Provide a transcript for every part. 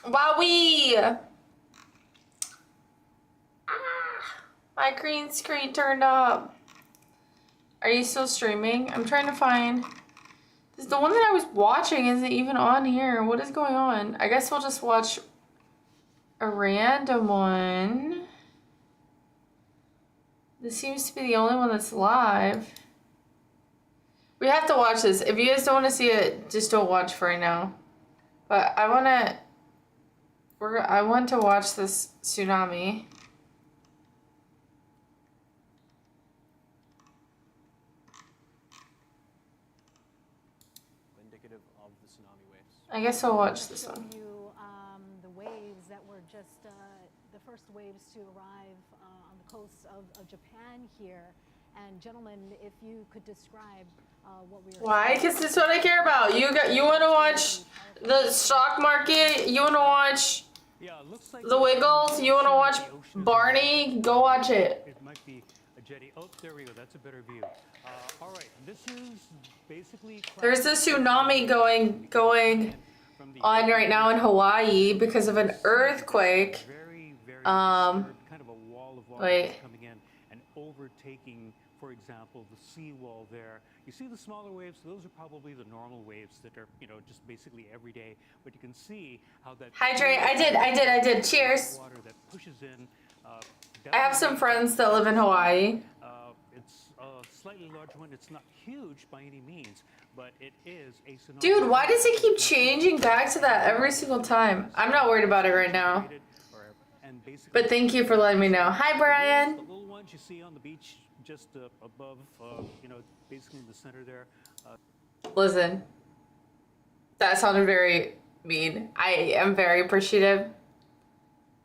Wowie! My green screen turned up. Are you still streaming? I'm trying to find... The one that I was watching isn't even on here. What is going on? I guess we'll just watch a random one. This seems to be the only one that's live. We have to watch this. If you guys don't want to see it, just don't watch for right now. But I want to watch this tsunami. Indicative of the tsunami waves. I guess I'll watch this one. You, the waves that were just the first waves to arrive on the coast of Japan here. And gentlemen, if you could describe what we are. Why? Because this is what I care about. You want to watch the stock market? You want to watch the Wiggles? You want to watch Barney? Go watch it. It might be a jetty. Oh, there we go. That's a better view. All right, this is basically. There's a tsunami going on right now in Hawaii because of an earthquake. Very Um, kind of a wall of water wait. coming in and overtaking, for example, the seawall there. You see the smaller waves? Those are probably the normal waves that are, just basically every day. But you can see how that. Hydrate. I did. Cheers. Water that pushes in. I have some friends that live in Hawaii. It's a slightly larger one. It's not huge by any means, but it is a tsunami. Dude, why does it keep changing back to that every single time? I'm not worried about it right now. But thank you for letting me know. Hi, Brian. The little ones you see on the beach just above, basically in the center there. Listen, that sounded very mean. I am very appreciative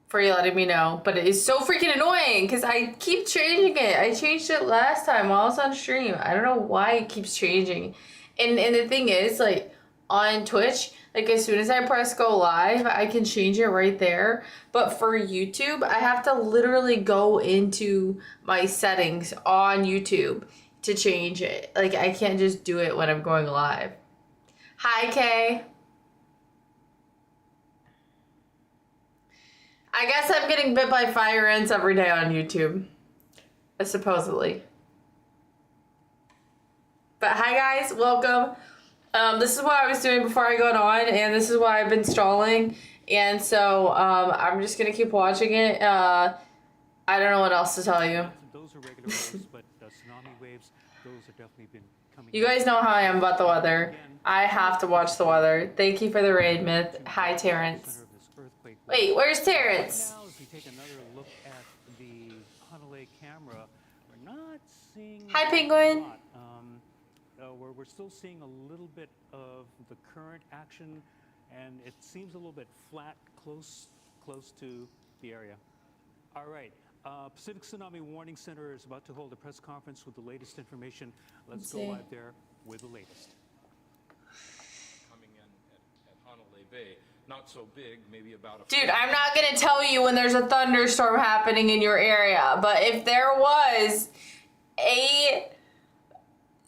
for you letting me know, but it is so freaking annoying because I keep changing it. I changed it last time while I was on stream. I don't know why it keeps changing. And the thing is, like, on Twitch, like, as soon as I press go live, I can change it right there. But for YouTube, I have to literally go into my settings on YouTube to change it. Like, I can't just do it when I'm going live. Hi, Kay. I guess I'm getting bit by fire ants every day on YouTube. Supposedly. But hi guys, welcome. This is what I was doing before I got on, and this is why I've been stalling. And so I'm just gonna keep watching it. I don't know what else to tell you. Those are regular waves, but tsunami waves, those have definitely been coming. You guys know how I am about the weather. I have to watch the weather. Thank you for the raid, Myth. Hi, Terrence. Wait, where's Terrence? Now, if we take another look at the Hanalei camera, we're not seeing. Hi, Penguin. We're still seeing a little bit of the current action, and it seems a little bit flat, close to the area. All right. Pacific Tsunami Warning Center is about to hold a press conference with the latest information. Let's go live there with the latest. Coming in at Hanalei Bay. Not so big, maybe about a... Dude, I'm not gonna tell you when there's a thunderstorm happening in your area, but if there was a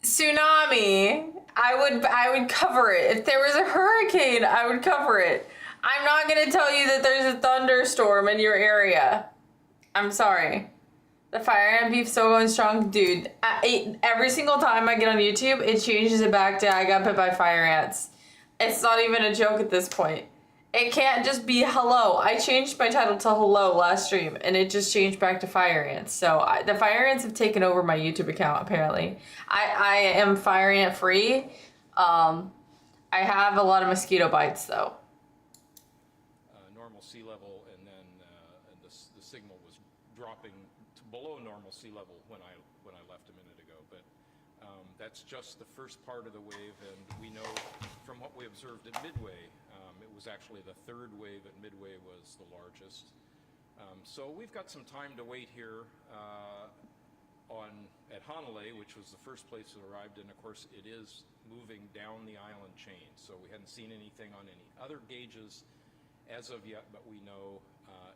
tsunami, I would cover it. If there was a hurricane, I would cover it. I'm not gonna tell you that there's a thunderstorm in your area. I'm sorry. The fire ant beef still going strong, dude. Every single time I get on YouTube, it changes it back to I got bit by fire ants. It's not even a joke at this point. It can't just be hello. I changed my title to hello last stream, and it just changed back to fire ants. So the fire ants have taken over my YouTube account, apparently. I am fire ant free. I have a lot of mosquito bites, though. Normal sea level, and then the signal was dropping to below normal sea level when I left a minute ago. But that's just the first part of the wave, and we know from what we observed at Midway, it was actually the third wave at Midway was the largest. So we've got some time to wait here at Hanalei, which was the first place it arrived, and of course it is moving down the island chain. So we hadn't seen anything on any other gauges as of yet, but we know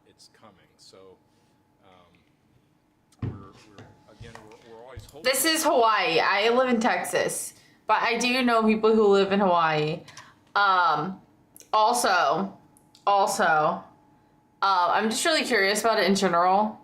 it's coming. So we're always hoping. This is Hawaii. I live in Texas, but I do know people who live in Hawaii. Also, Also, I'm just really curious about it in general.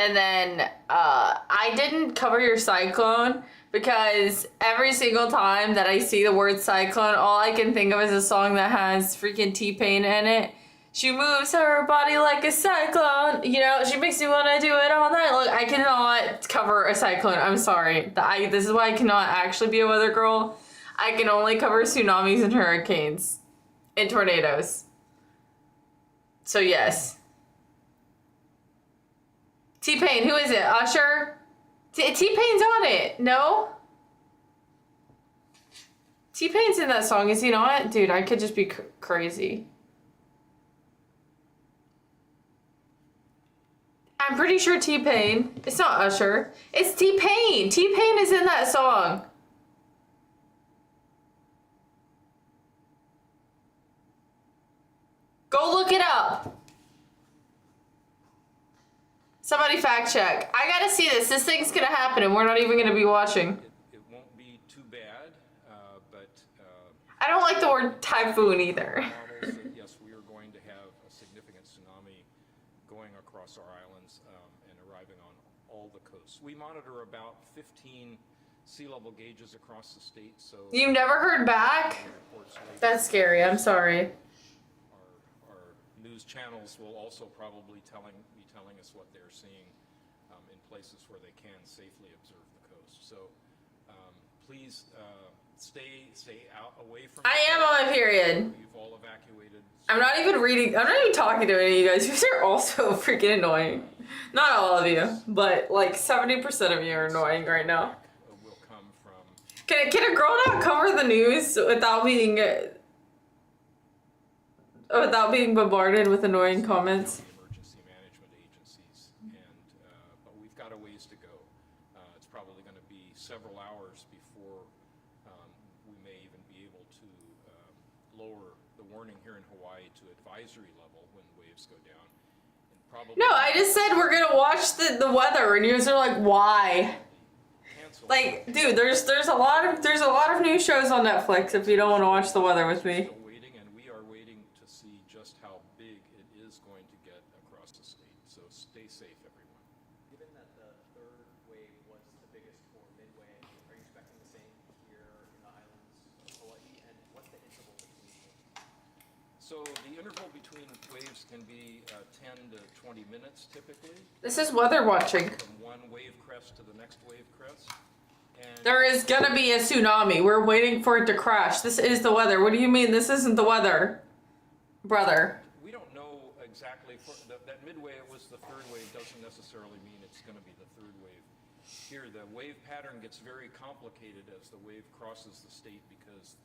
And then I didn't cover your cyclone because every single time that I see the word cyclone, all I can think of is a song that has freaking T-Pain in it. She moves her body like a cyclone. You know, she makes me want to do it all night. Look, I cannot cover a cyclone. I'm sorry. This is why I cannot actually be a weather girl. I can only cover tsunamis and hurricanes and tornadoes. So yes. T-Pain, who is it? Usher? T-Pain's on it. No? T-Pain's in that song, is he not? Dude, I could just be crazy. I'm pretty sure T-Pain. It's not Usher. It's T-Pain. T-Pain is in that song. Go look it up. Somebody fact check. I gotta see this. This thing's gonna happen and we're not even gonna be watching. It won't be too bad, but I don't like the word typhoon either. models that, yes, we are going to have a significant tsunami going across our islands and arriving on all the coasts. We monitor about 15 sea level gauges across the state, so You never heard back? reports later. That's scary. I'm sorry. Our news channels will also probably be telling us what they're seeing in places where they can safely observe the coast. So please stay out away from. I am on my period. You've all evacuated. I'm not even reading. I'm not even talking to any of you guys. You guys are also freaking annoying. Not all of you, but like 70% of you are annoying right now. Will come from Can a girl not cover the news without being bombarded with annoying comments? the emergency management agencies, but we've got a ways to go. It's probably going to be several hours before we may even be able to lower the warning here in Hawaii to advisory level when waves go down. And probably No, I just said we're gonna watch the weather, and you guys are like, why? cancel. Like, dude, there's a lot of new shows on Netflix if you don't want to watch the weather with me. Still waiting, and we are waiting to see just how big it is going to get across the state. So stay safe, everyone. Given that the third wave was the biggest for Midway, are you expecting the same here in the islands of Hawaii? And what's the interval between them? So the interval between waves can be 10 to 20 minutes typically, This is weather watching. from one wave crest to the next wave crest. And There is gonna be a tsunami. We're waiting for it to crash. This is the weather. What do you mean this isn't the weather? Brother. we don't know exactly, that midway it was the third wave doesn't necessarily mean it's going to be the third wave. Here, the wave pattern gets very complicated as the wave crosses the state because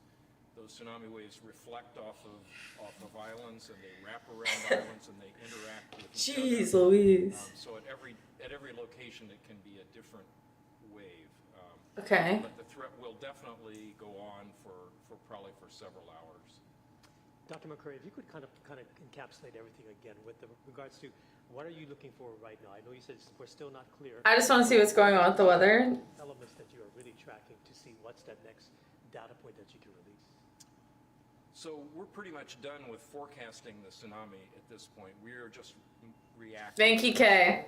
those tsunami waves reflect off of islands and they wrap around islands and they interact with each Jeez other. Louise. So at every location it can be a different wave. Okay. But the threat will definitely go on for probably for several hours. Dr. McCurry, if you could kind of encapsulate everything again with regards to what are you looking for right now? I know you said we're still not clear. I just want to see what's going on with the weather. Elements that you are really tracking to see what's that next data point that you can release. So we're pretty much done with forecasting the tsunami at this point. We are just reacting. Thank you, Kay.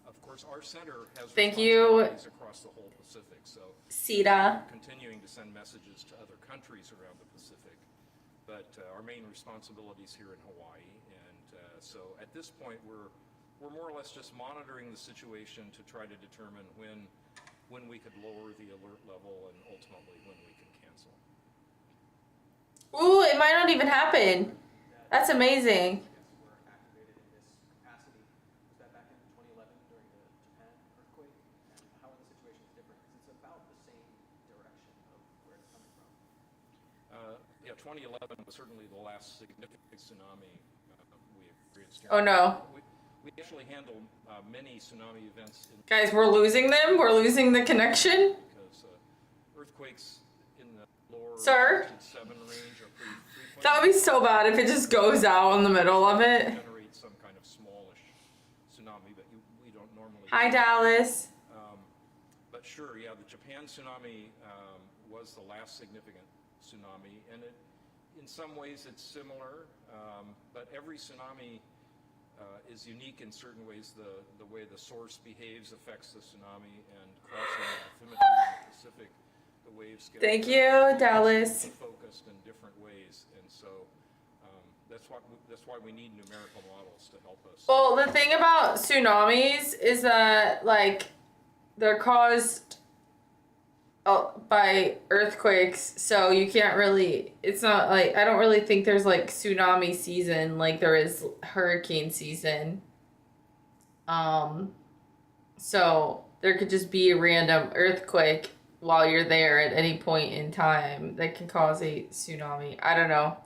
Of course, our center has Thank you. responsibilities across the whole Pacific, so Sita. continuing to send messages to other countries around the Pacific. But our main responsibility is here in Hawaii, and so at this point we're more or less just monitoring the situation to try to determine when we could lower the alert level and ultimately when we can cancel. Ooh, it might not even happen. That's amazing. Were activated in this capacity. Was that back in 2011 during the Japan earthquake? And how are the situations different? Because it's about the same direction of where it's coming from. Yeah, 2011 was certainly the last significant tsunami we experienced here. Oh no. We actually handled many tsunami events Guys, we're losing them. We're losing the connection. because earthquakes in the lower Sir? 7 range are pretty frequent. That would be so bad if it just goes out in the middle of it. Generate some kind of smallish tsunami, but we don't normally. Hi, Dallas. But sure, yeah, the Japan tsunami was the last significant tsunami, and In some ways, it's similar, but every tsunami is unique in certain ways. The way the source behaves affects the tsunami, and crossing the bathymetry in the Pacific, the waves get Thank you, Dallas. focused in different ways, and so that's why we need numerical models to help us. Well, the thing about tsunamis is that, like, they're caused by earthquakes, so you can't really, it's not like, I don't really think there's like tsunami season like there is hurricane season. So there could just be a random earthquake while you're there at any point in time that can cause a tsunami. I don't know.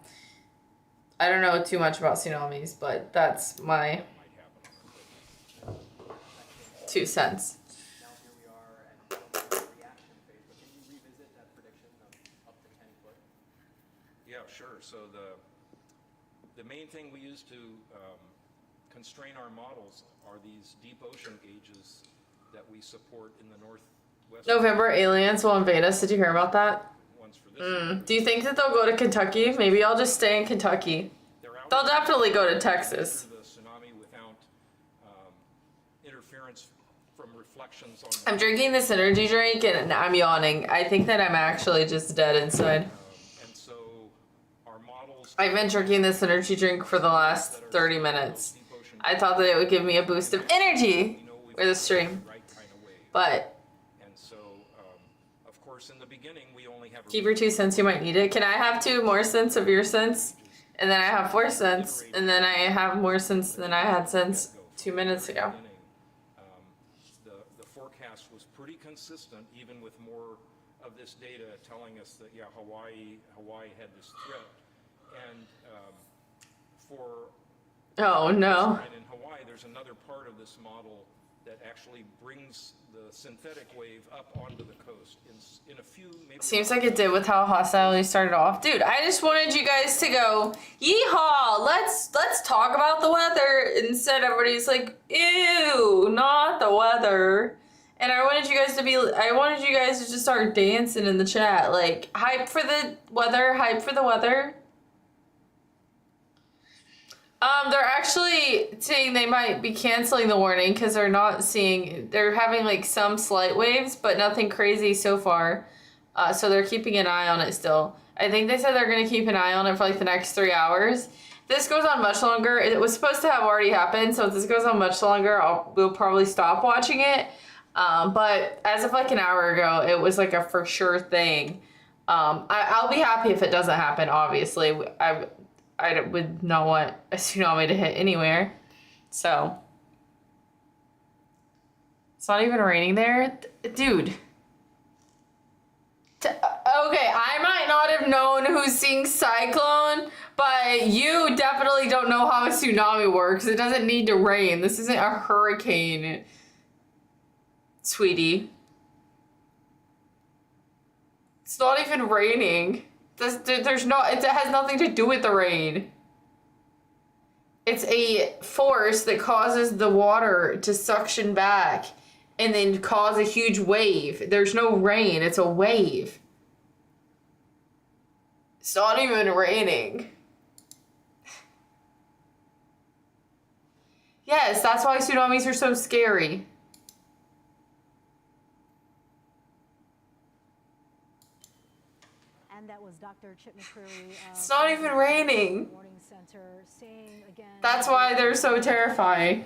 I don't know too much about tsunamis, but that's my Might happen. 2 cents. Now here we are at the reaction phase, but can you revisit that prediction of up to 10 foot? Yeah, sure. So the main thing we use to constrain our models are these deep ocean gauges that we support in the northwest. November aliens will invade us. Did you hear about that? Ones for this year. Do you think that they'll go to Kentucky? Maybe I'll just stay in Kentucky. They're out They'll definitely go to after Texas. the tsunami without interference from reflections on. I'm drinking this energy drink and I'm yawning. I think that I'm actually just dead inside. And so our models. I've been drinking this energy drink for the last 30 minutes. Deep ocean I thought that it would give me a boost of energy we know we've for the got stream, right kind of wave. but And so, of course, in the beginning, we only have. keep your 2 cents. You might need it. Can I have 2 more cents of your cents? And then I have 4 cents. And then I have more cents than I had cents 2 minutes ago. The forecast was pretty consistent, even with more of this data telling us that, yeah, Hawaii had this threat. And for Oh no. and in Hawaii, there's another part of this model that actually brings the synthetic wave up onto the coast in a few, maybe. Seems like it did with how hostile you started off. Dude, I just wanted you guys to go, yeehaw, let's talk about the weather. Instead, everybody's like, ew, not the weather. And I wanted you guys to just start dancing in the chat. Like, hype for the weather, hype for the weather. They're actually saying they might be canceling the warning because they're having like some slight waves, but nothing crazy so far. So they're keeping an eye on it still. I think they said they're going to keep an eye on it for like the next 3 hours. This goes on much longer. It was supposed to have already happened, so if this goes on much longer, we'll probably stop watching it. But as of like an hour ago, it was like a for sure thing. I'll be happy if it doesn't happen, obviously. I would not want a tsunami to hit anywhere. So. It's not even raining there? Dude. Okay, I might not have known who's seeing cyclone, but you definitely don't know how a tsunami works. It doesn't need to rain. This isn't a hurricane, sweetie. It's not even raining. It has nothing to do with the rain. It's a force that causes the water to suction back and then cause a huge wave. There's no rain, it's a wave. It's not even raining. Yes, that's why tsunamis are so scary. And that was Dr. Chip McCreary. It's not even raining. Warning Center saying again. That's why they're so terrifying.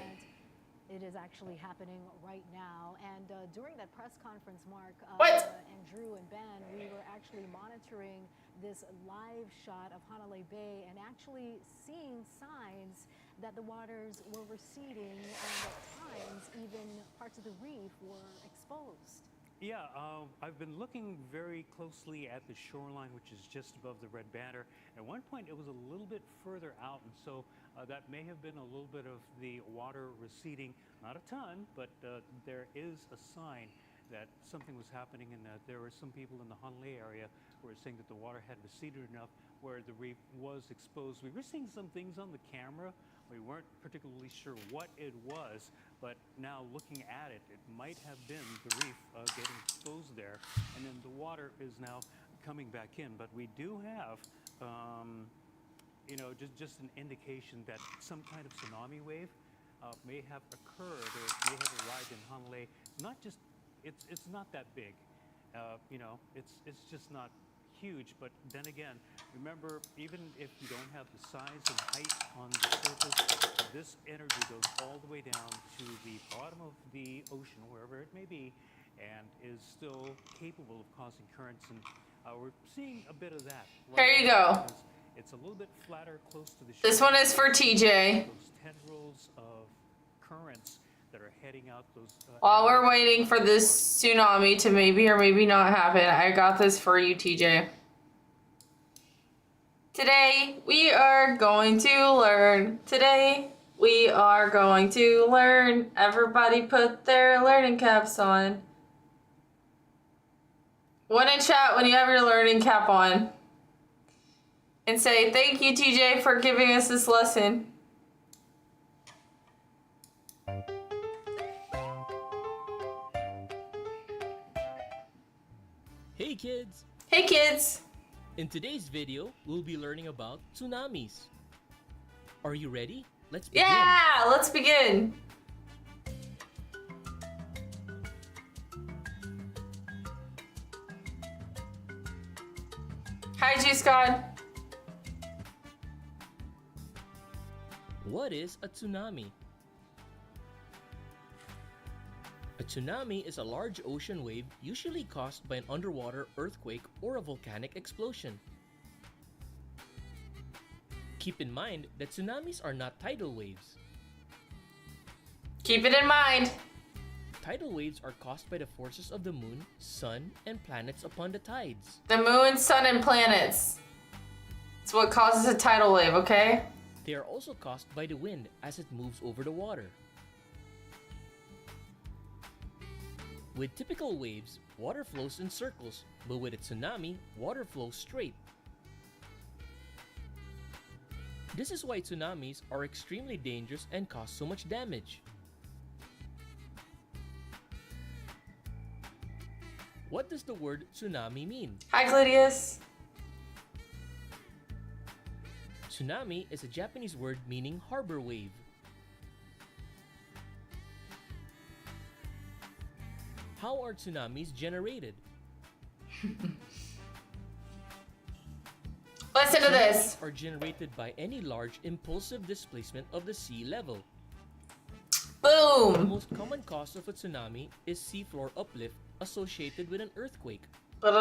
It is actually happening right now. And during that press conference, Mark, What? and Drew and Ben, we were actually monitoring this live shot of Hanalei Bay and actually seeing signs that the waters were receding and at times even parts of the reef were exposed. Yeah, I've been looking very closely at the shoreline, which is just above the red banner. At one point, it was a little bit further out, and so that may have been a little bit of the water receding. Not a ton, but there is a sign that something was happening, and that there were some people in the Hanalei area who were saying that the water had receded enough where the reef was exposed. We were seeing some things on the camera. We weren't particularly sure what it was, but now looking at it, it might have been the reef getting exposed there, and then the water is now coming back in. But we do have you know, just an indication that some kind of tsunami wave may have occurred or may have arrived in Hanalei. Not just, it's not that big. You know, it's just not huge. But then again, remember, even if you don't have the size and height on the surface, this energy goes all the way down to the bottom of the ocean, wherever it may be, and is still capable of causing currents. And we're seeing a bit of that. Here you now go. because It's a little bit flatter, close to the shore. This one is for TJ. Those tendrils of currents that are heading out those. While we're waiting for this tsunami to maybe or maybe not happen, I got this for you, TJ. Today, we are going to learn. Today, we are going to learn. Everybody put their learning caps on. One in chat when you have your learning cap on. And say, thank you, TJ, for giving us this lesson. Hey kids! Hey, kids. In today's video, we'll be learning about tsunamis. Are you ready? Let's begin. Yeah, let's begin. Hi, G Scott. What is a tsunami? A tsunami is a large ocean wave usually caused by an underwater earthquake or a volcanic explosion. Keep in mind that tsunamis are not tidal waves. Keep it in mind. Tidal waves are caused by the forces of the moon, sun, and planets upon the tides. The moon, sun, and planets. It's what causes a tidal wave, okay? They are also caused by the wind as it moves over the water. With typical waves, water flows in circles, but with a tsunami, water flows straight. This is why tsunamis are extremely dangerous and cause so much damage. What does the word tsunami mean? Hi, Gluteus. Tsunami is a Japanese word meaning harbor wave. How are tsunamis generated? Listen to this. Tsunamis are generated by any large impulsive displacement of the sea level. The Boom. most common cause of a tsunami is seafloor uplift associated with an earthquake. That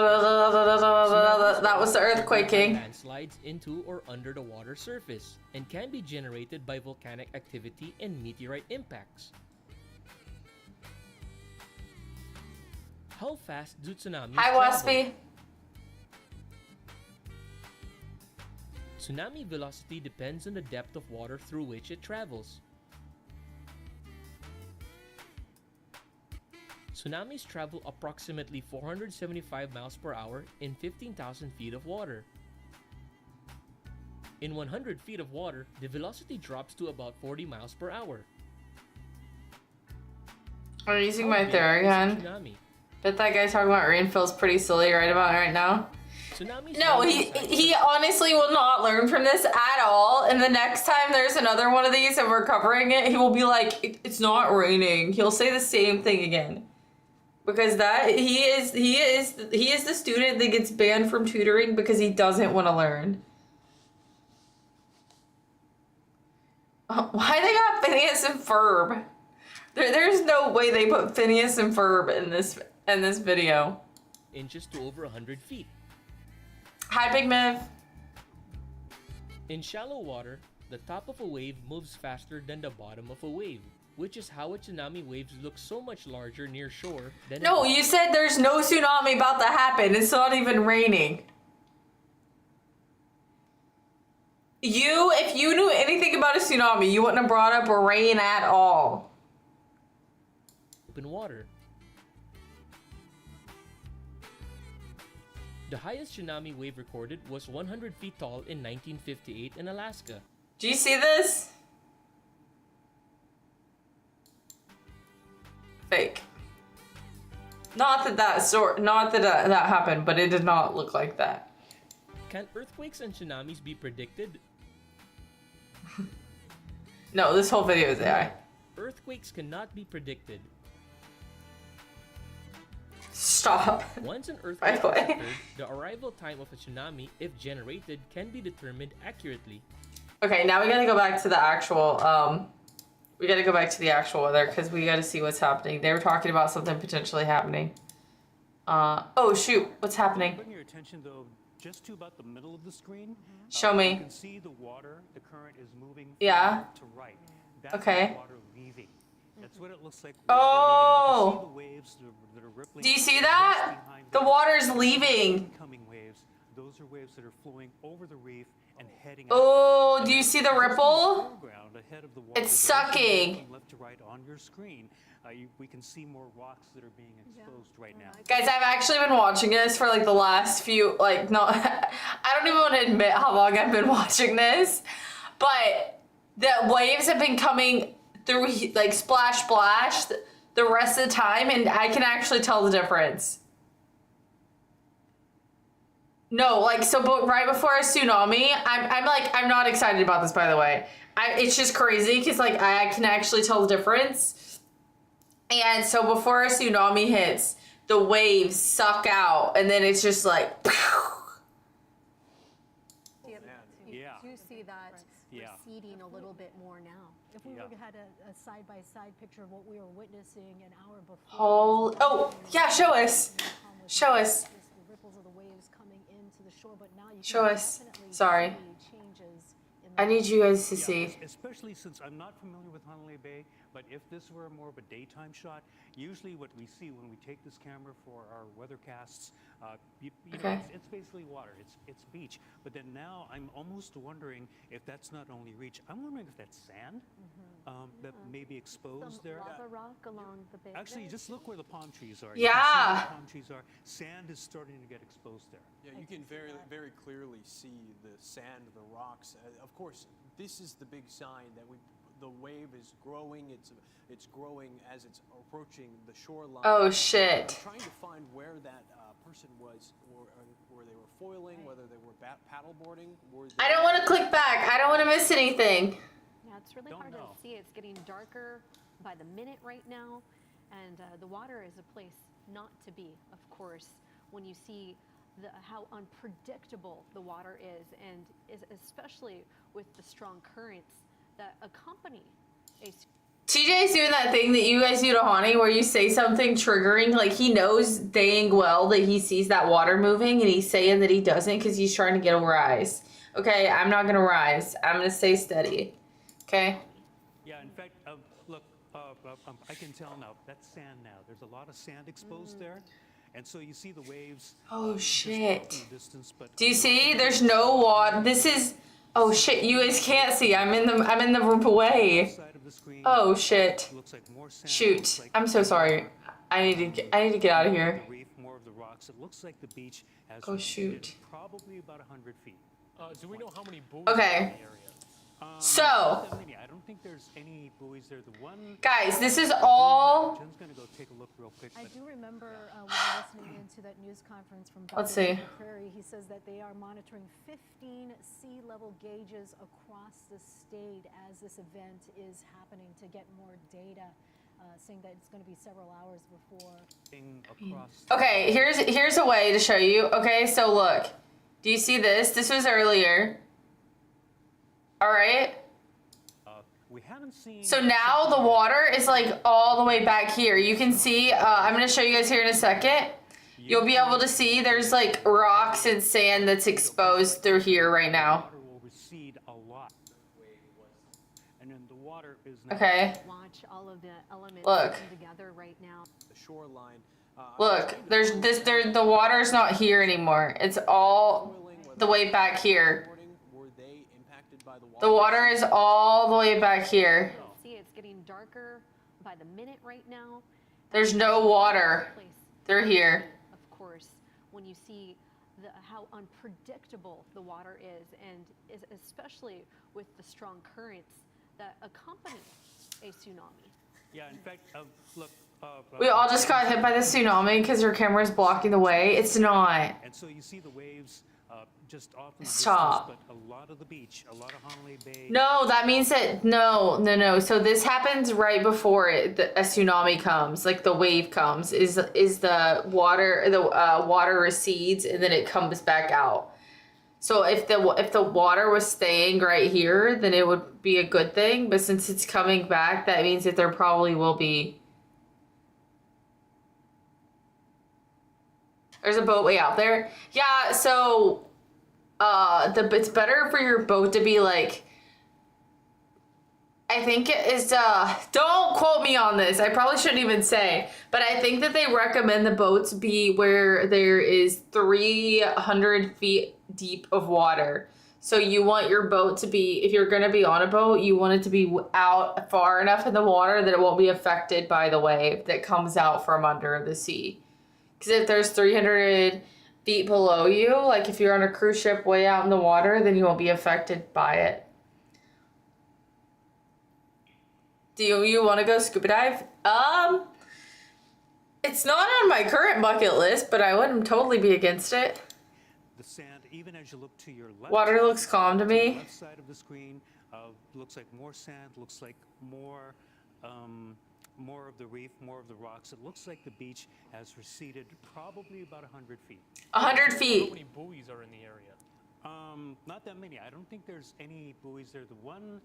was the earthquake king. Landslides into or under the water surface and can be generated by volcanic activity and meteorite impacts. How fast do tsunamis Hi, travel? Waspy. Tsunami velocity depends on the depth of water through which it travels. Tsunamis travel approximately 475 miles per hour in 15,000 feet of water. In 100 feet of water, the velocity drops to about 40 miles per hour. We're using How my big theory is a again. tsunami? Bet that guy talking about rainfall's pretty silly right about right now. Tsunamis No, range he in size he honestly will not learn from this at all. And the next time there's another one of these and we're covering it, he will be like, "It's not raining." He'll say the same thing again. Because that he is the student that gets banned from tutoring because he doesn't want to learn. Why they got Phineas and Ferb? There's no way they put Phineas and Ferb in this video. inches to over 100 feet. Hi, Big Miv. In shallow water, the top of a wave moves faster than the bottom of a wave, which is how a tsunami waves look so much larger near shore than No, you said there's no tsunami about to happen. It's not even raining. If you knew anything about a tsunami, you wouldn't have brought up rain at all. open water. The highest tsunami wave recorded was 100 feet tall in 1958 in Alaska. Do you see this? Fake. Not that that happened, but it did not look like that. Can earthquakes and tsunamis be predicted? No, this whole video is AI. Earthquakes cannot be predicted. Stop. Once an earthquake Right away. occurred, the arrival time of a tsunami, if generated, can be determined accurately. Okay, now we gotta go back to the actual, we gotta go back to the actual weather because we gotta see what's happening. They were talking about something potentially happening. Oh shoot, what's happening? Bring your attention though just to about the middle of the screen. Show You me. can see the water, the current is moving from Yeah. left to right. That's Okay. the water leaving. That's what it looks like. Oh! You can see the waves that are rippling. Do you see just that? behind The it. water's leaving. Incoming waves. Those are waves that are flowing over the reef and heading Oh, do you see the ripple? foreground ahead of the water. It's that are moving sucking. from left to right on your screen. We can see more rocks that are being exposed right now. Guys, I've actually been watching this for like the last few, like, no, I don't even want to admit how long I've been watching this, but the waves have been coming through, like, splash, splash the rest of the time, and I can actually tell the difference. No, like, so, but right before a tsunami, I'm not excited about this, by the way. It's just crazy, because, like, I can actually tell the difference. And so before a tsunami hits, the waves suck out, and then it's just like, Yeah. Do see that Yeah. receding a little bit more now. If we Yeah. were had a side-by-side picture of what we were witnessing an hour before. holy, oh, yeah, show us. Calm was Show us. just the ripples of the waves coming into the shore, but now you Show can us. definitely Sorry. see changes in the I need you guys to Yeah, see. especially since I'm not familiar with Honolulu Bay, but if this were more of a daytime shot, usually what we see when we take this camera for our weathercasts, you Okay. know, it's basically water, it's beach. But then now I'm almost wondering if that's not only reach, I'm wondering if that's sand that may be exposed Some there. lava rock along the bay. Actually, just look where the palm trees are. You Yeah. can see where the palm trees are. Sand is starting to get exposed there. Yeah, you can very clearly see the sand, the rocks. Of course, this is the big sign that the wave is growing. It's growing as it's approaching the shoreline. Oh shit. I'm trying to find where that person was, or where they were foiling, whether they were paddleboarding. I don't want to click back. I don't want to miss anything. Yeah, it's really Don't hard know. to see. It's getting darker by the minute right now, and the water is a place not to be, of course, when you see how unpredictable the water is, and especially with the strong currents that accompany a TJ's doing that thing that you guys do to Hani where you say something triggering, like he knows dang well that he sees that water moving and he's saying that he doesn't because he's trying to get a rise. Okay, I'm not gonna rise. I'm gonna stay steady. Okay? Yeah, in fact, look, I can tell now, that's sand now. There's a lot of sand exposed there. And so you see the waves. Oh just shit. off in the distance, but Do you see? There's no water. This is, oh shit, you guys can't see. I'm in the way. side of the screen, Oh shit. looks like more sand. Shoot. looks like I'm so sorry. I need to get out of here. The reef, more of the rocks. It looks like the beach has Oh, receded shoot. probably about 100 feet. Do we know how many buoys Okay. are in the area? So, Not that many. I don't think there's any buoys there. The one. guys, this is all. Jen's gonna go take a look real quick. I but- do remember while listening into that news conference from Dr. Let's see. McCrary, he says that they are monitoring 15 sea level gauges across the state as this event is happening to get more data, saying that it's going to be several hours before. thing across. Okay, here's a way to show you. Okay, so look. Do you see this? This was earlier. All right. We haven't seen. So now the water is like all the way back here. You can see, I'm going to show you guys here in a second. You'll be able to see there's like rocks and sand that's exposed through here right now. Water will recede a lot. And then the water is now. Okay. watch all of the elements Look. come together right now. the shoreline. Look, the water's not here anymore. It's all the way back here. Were they impacted by the water? The water is all the way back here. See, it's getting darker by the minute right now. There's no water Place, through here. of course, when you see how unpredictable the water is, and especially with the strong currents that accompany a tsunami. Yeah, in fact, look. We all just got hit by the tsunami because our camera's blocking the way. It's not. And so you see the waves just off in the Stop. distance, but a lot of the beach, a lot of Honolulu Bay. No, that means that no. So this happens right before a tsunami comes, like the wave comes. Is the water recedes and then it comes back out. So if the water was staying right here, then it would be a good thing. But since it's coming back, that means that there probably will be. There's a boat way out there. Yeah. So. It's better for your boat to be like, I think it is, don't quote me on this, I probably shouldn't even say, but I think that they recommend the boats be where there is 300 feet deep of water. So you want your boat to be, if you're going to be on a boat, you want it to be out far enough in the water that it won't be affected by the wave that comes out from under the sea. Because if there's 300 feet below you, like if you're on a cruise ship way out in the water, then you won't be affected by it. Do you want to go scuba dive? It's not on my current bucket list, but I wouldn't totally be against it. The sand, even as you look to your left. Water looks calm to the me. left side of the screen looks like more sand, looks like more of the reef, more of the rocks. It looks like the beach has receded probably about 100 feet. 100 How feet. many buoys are in the area? Not that many. I don't think there's any buoys there. The one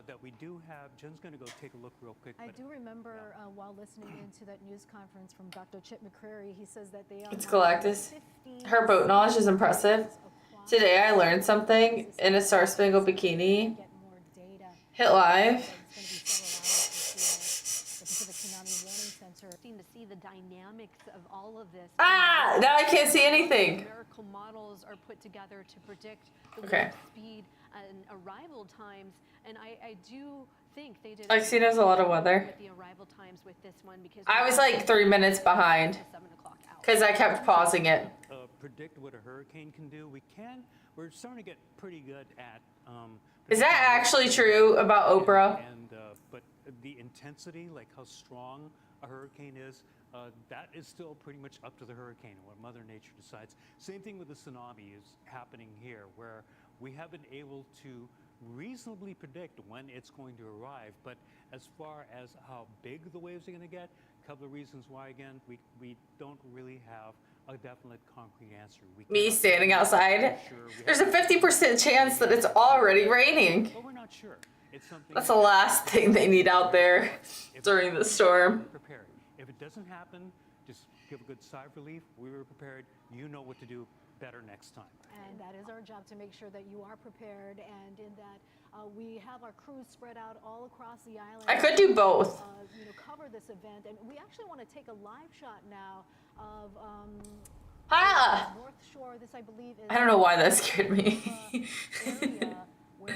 that we do have, Jen's going to go take a look real quick. I but do remember while listening into that news conference from Dr. Chip McCrary, he says that they are It's now Galactus. 15 Her boat knowledge is impressive. across Today I learned something in a Star Spangled Bikini. get more data. Hit live. It's going to be several hours before the Pacific Tsunami Warning Center. Interesting to see the dynamics of all of this. Ah! Now I can't see anything. Numerical models are put together to predict the Okay. wind speed and arrival times, and I do think they did. Lexi knows a lot of weather. With the arrival times with this one because I was like 3 minutes behind 7 o'clock out. because I kept pausing it. predict what a hurricane can do. We're starting to get pretty good at. Is that actually true about Oprah? But the intensity, like how strong a hurricane is, that is still pretty much up to the hurricane, what Mother Nature decides. Same thing with the tsunami is happening here, where we have been able to reasonably predict when it's going to arrive. But as far as how big the waves are going to get, a couple of reasons why, again, we don't really have a definite concrete answer. Me standing outside. Sure, There's a 50% chance that it's already raining. but we're not sure. It's something That's the last thing they need out there during the storm. prepared. If it doesn't happen, just give a good sigh of relief. We were prepared. You know what to do better next time. And that is our job, to make sure that you are prepared, and in that we have our crews spread out all across the island. I could do both. Cover this event, and we actually want to take a live shot now of Ah! North Shore. This, I believe, is I don't know why that scared me. area where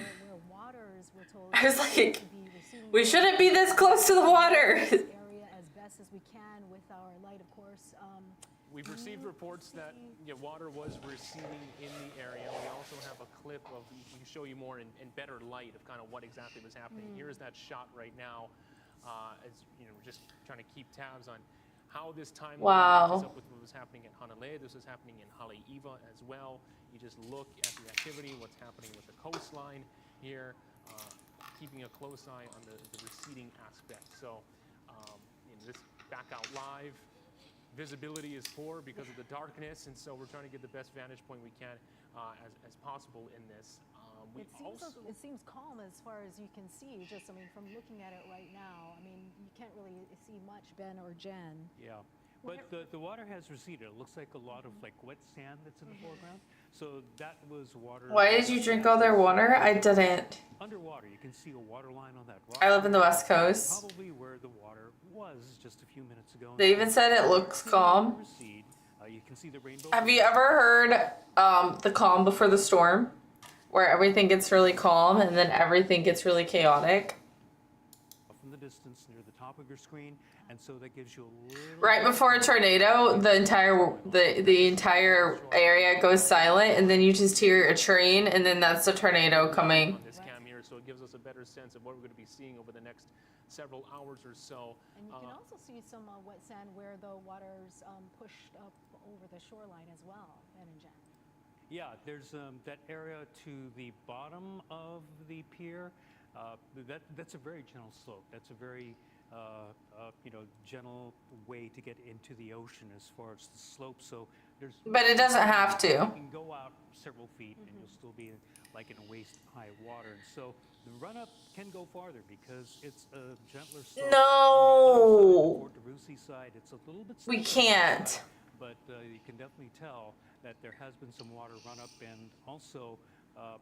waters were told I was to like, be receding. we shouldn't be this close to the water. Area as best as we can with our light, of course. We've received reports that water was receding in the area. We also have a clip of, we can show you more in better light of kind of what exactly was happening. Here's that shot right now, as we're just trying to keep tabs on how this timeline matches up with what was happening in Hanalei. This was happening in Haleiwa as well. You just look at the activity, what's happening with the coastline here, keeping a close eye on the receding aspect. So this back out live. Visibility is poor because of the darkness, and so we're trying to get the best vantage point we can as possible in this. It seems calm as far as you can see. Just, from looking at it right now, you can't really see much, Ben or Jen. Yeah, but the water has receded. It looks like a lot of wet sand that's in the foreground. So that was water. Why did you drink all their water? I didn't. Underwater, you can see a water line on that rock. I live in the West Coast. Probably where the water was just a few minutes ago. They even said it looks calm. Recede. You can see the rainbow. Have you ever heard the calm before the storm? Where everything gets really calm and then everything gets really chaotic? From the distance near the top of your screen, and so that gives you a little. Right before a tornado, the entire area goes silent, and then you just hear a train, and then that's the tornado coming. On this cam here, so it gives us a better sense of what we're going to be seeing over the next several hours or so. And you can also see some wet sand where the water's pushed up over the shoreline as well, Ben and Jen. Yeah, there's that area to the bottom of the pier. That's a very gentle slope. That's a very gentle way to get into the ocean as far as the slope. So there's. But it doesn't have to. You can go out several feet and you'll still be like in waist high water. And so the run up can go farther because it's a gentler slope. No. Fort de Russy side, it's a little bit. We steeper on that can't. side, but you can definitely tell that there has been some water run up, and also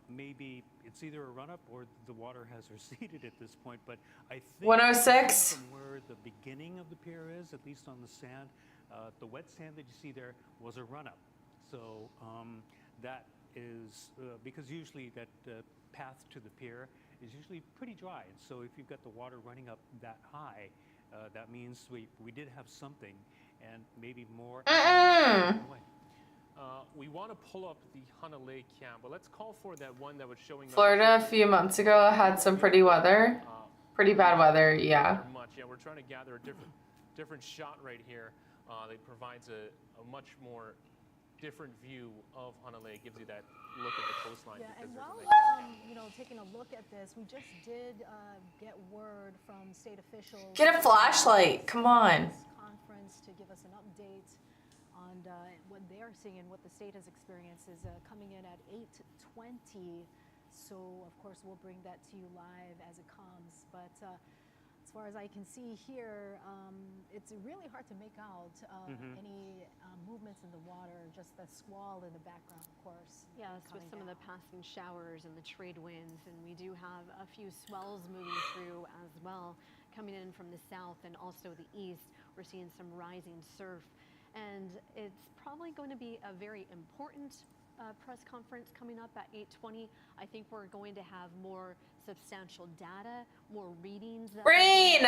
maybe it's either a run up or the water has receded at this point. But I think 106? from where the beginning of the pier is, at least on the sand, the wet sand that you see there was a run up. So that is because usually that path to the pier is usually pretty dry. And so if you've got the water running up that high, that means we did have something, and maybe more. We want to pull up the Hanalei cam, but let's call for that one that was showing up. Florida a few months ago had some pretty weather. Pretty bad weather, yeah. Much, yeah. We're trying to gather a different shot right here that provides a much more different view of Hanalei. Gives you that look at the coastline. Yeah, and because while there's we're taking a look at this, we just did get word from state officials. Get a flashlight, come on. Conference to give us an update on what they're seeing and what the state has experienced is coming in at 8:20. So of course we'll bring that to you live as it comes. But as far as I can see here, it's really hard to make out any movements in the water, just the squall in the background, of course. Yes, with some of the passing showers and the trade winds, and we do have a few swells moving through as well, coming in from the south and also the east. We're seeing some rising surf, and it's probably going to be a very important press conference coming up at 8:20. I think we're going to have more substantial data, more readings that Rain!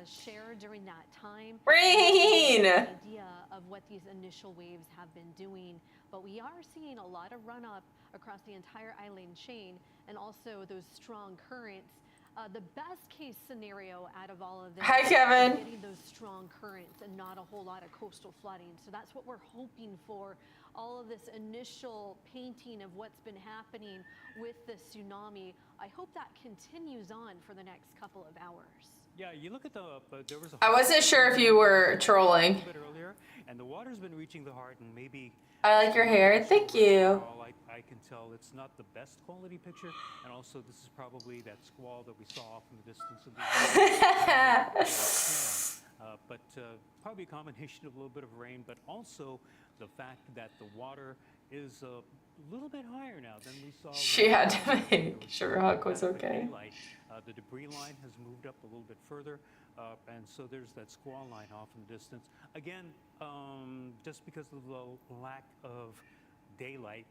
shared during that time. Rain! An idea of what these initial waves have been doing, but we are seeing a lot of run up across the entire island chain, and also those strong currents. The best case scenario out of all of this Hi, Kevin. is getting those strong currents and not a whole lot of coastal flooding. So that's what we're hoping for. All of this initial painting of what's been happening with the tsunami, I hope that continues on for the next couple of hours. Yeah, you look at the there was. I wasn't sure if you were trolling. A bit earlier, and the water's been reaching the heart, and maybe. I like your hair, thank you. Overall, I can tell it's not the best quality picture, and also this is probably that squall that we saw off in the distance of the. But probably a combination of a little bit of rain, but also the fact that the water is a little bit higher now than we saw. She had to make sure Huck was okay. Daylight. The debris line has moved up a little bit further, and so there's that squall line off in the distance. Again, just because of the lack of daylight,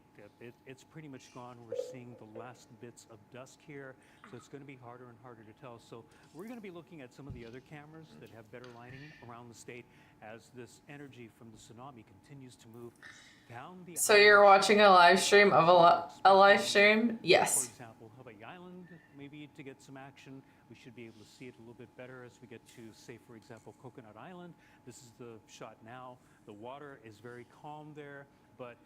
it's pretty much gone. We're seeing the last bits of dusk here, so it's going to be harder and harder to tell. So we're going to be looking at some of the other cameras that have better lighting around the state as this energy from the tsunami continues to move down the So you're island. watching a live stream of a live stream? For Yes. example, Hawaii Island, maybe to get some action. We should be able to see it a little bit better as we get to, say, for example, Coconut Island. This is the shot now. The water is very calm there, but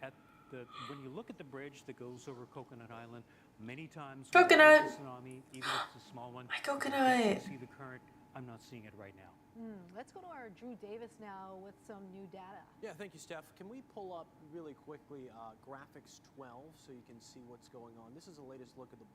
when you look at the bridge that goes over Coconut Island, many times when Coconut. there's a tsunami, even if it's a small one, My you coconut. can see the current. I'm not seeing it right now. Let's go to our Drew Davis now with some new data. Yeah, thank you, Steph. Can we pull up really quickly graphics 12 so you can see what's going on? This is the latest look at the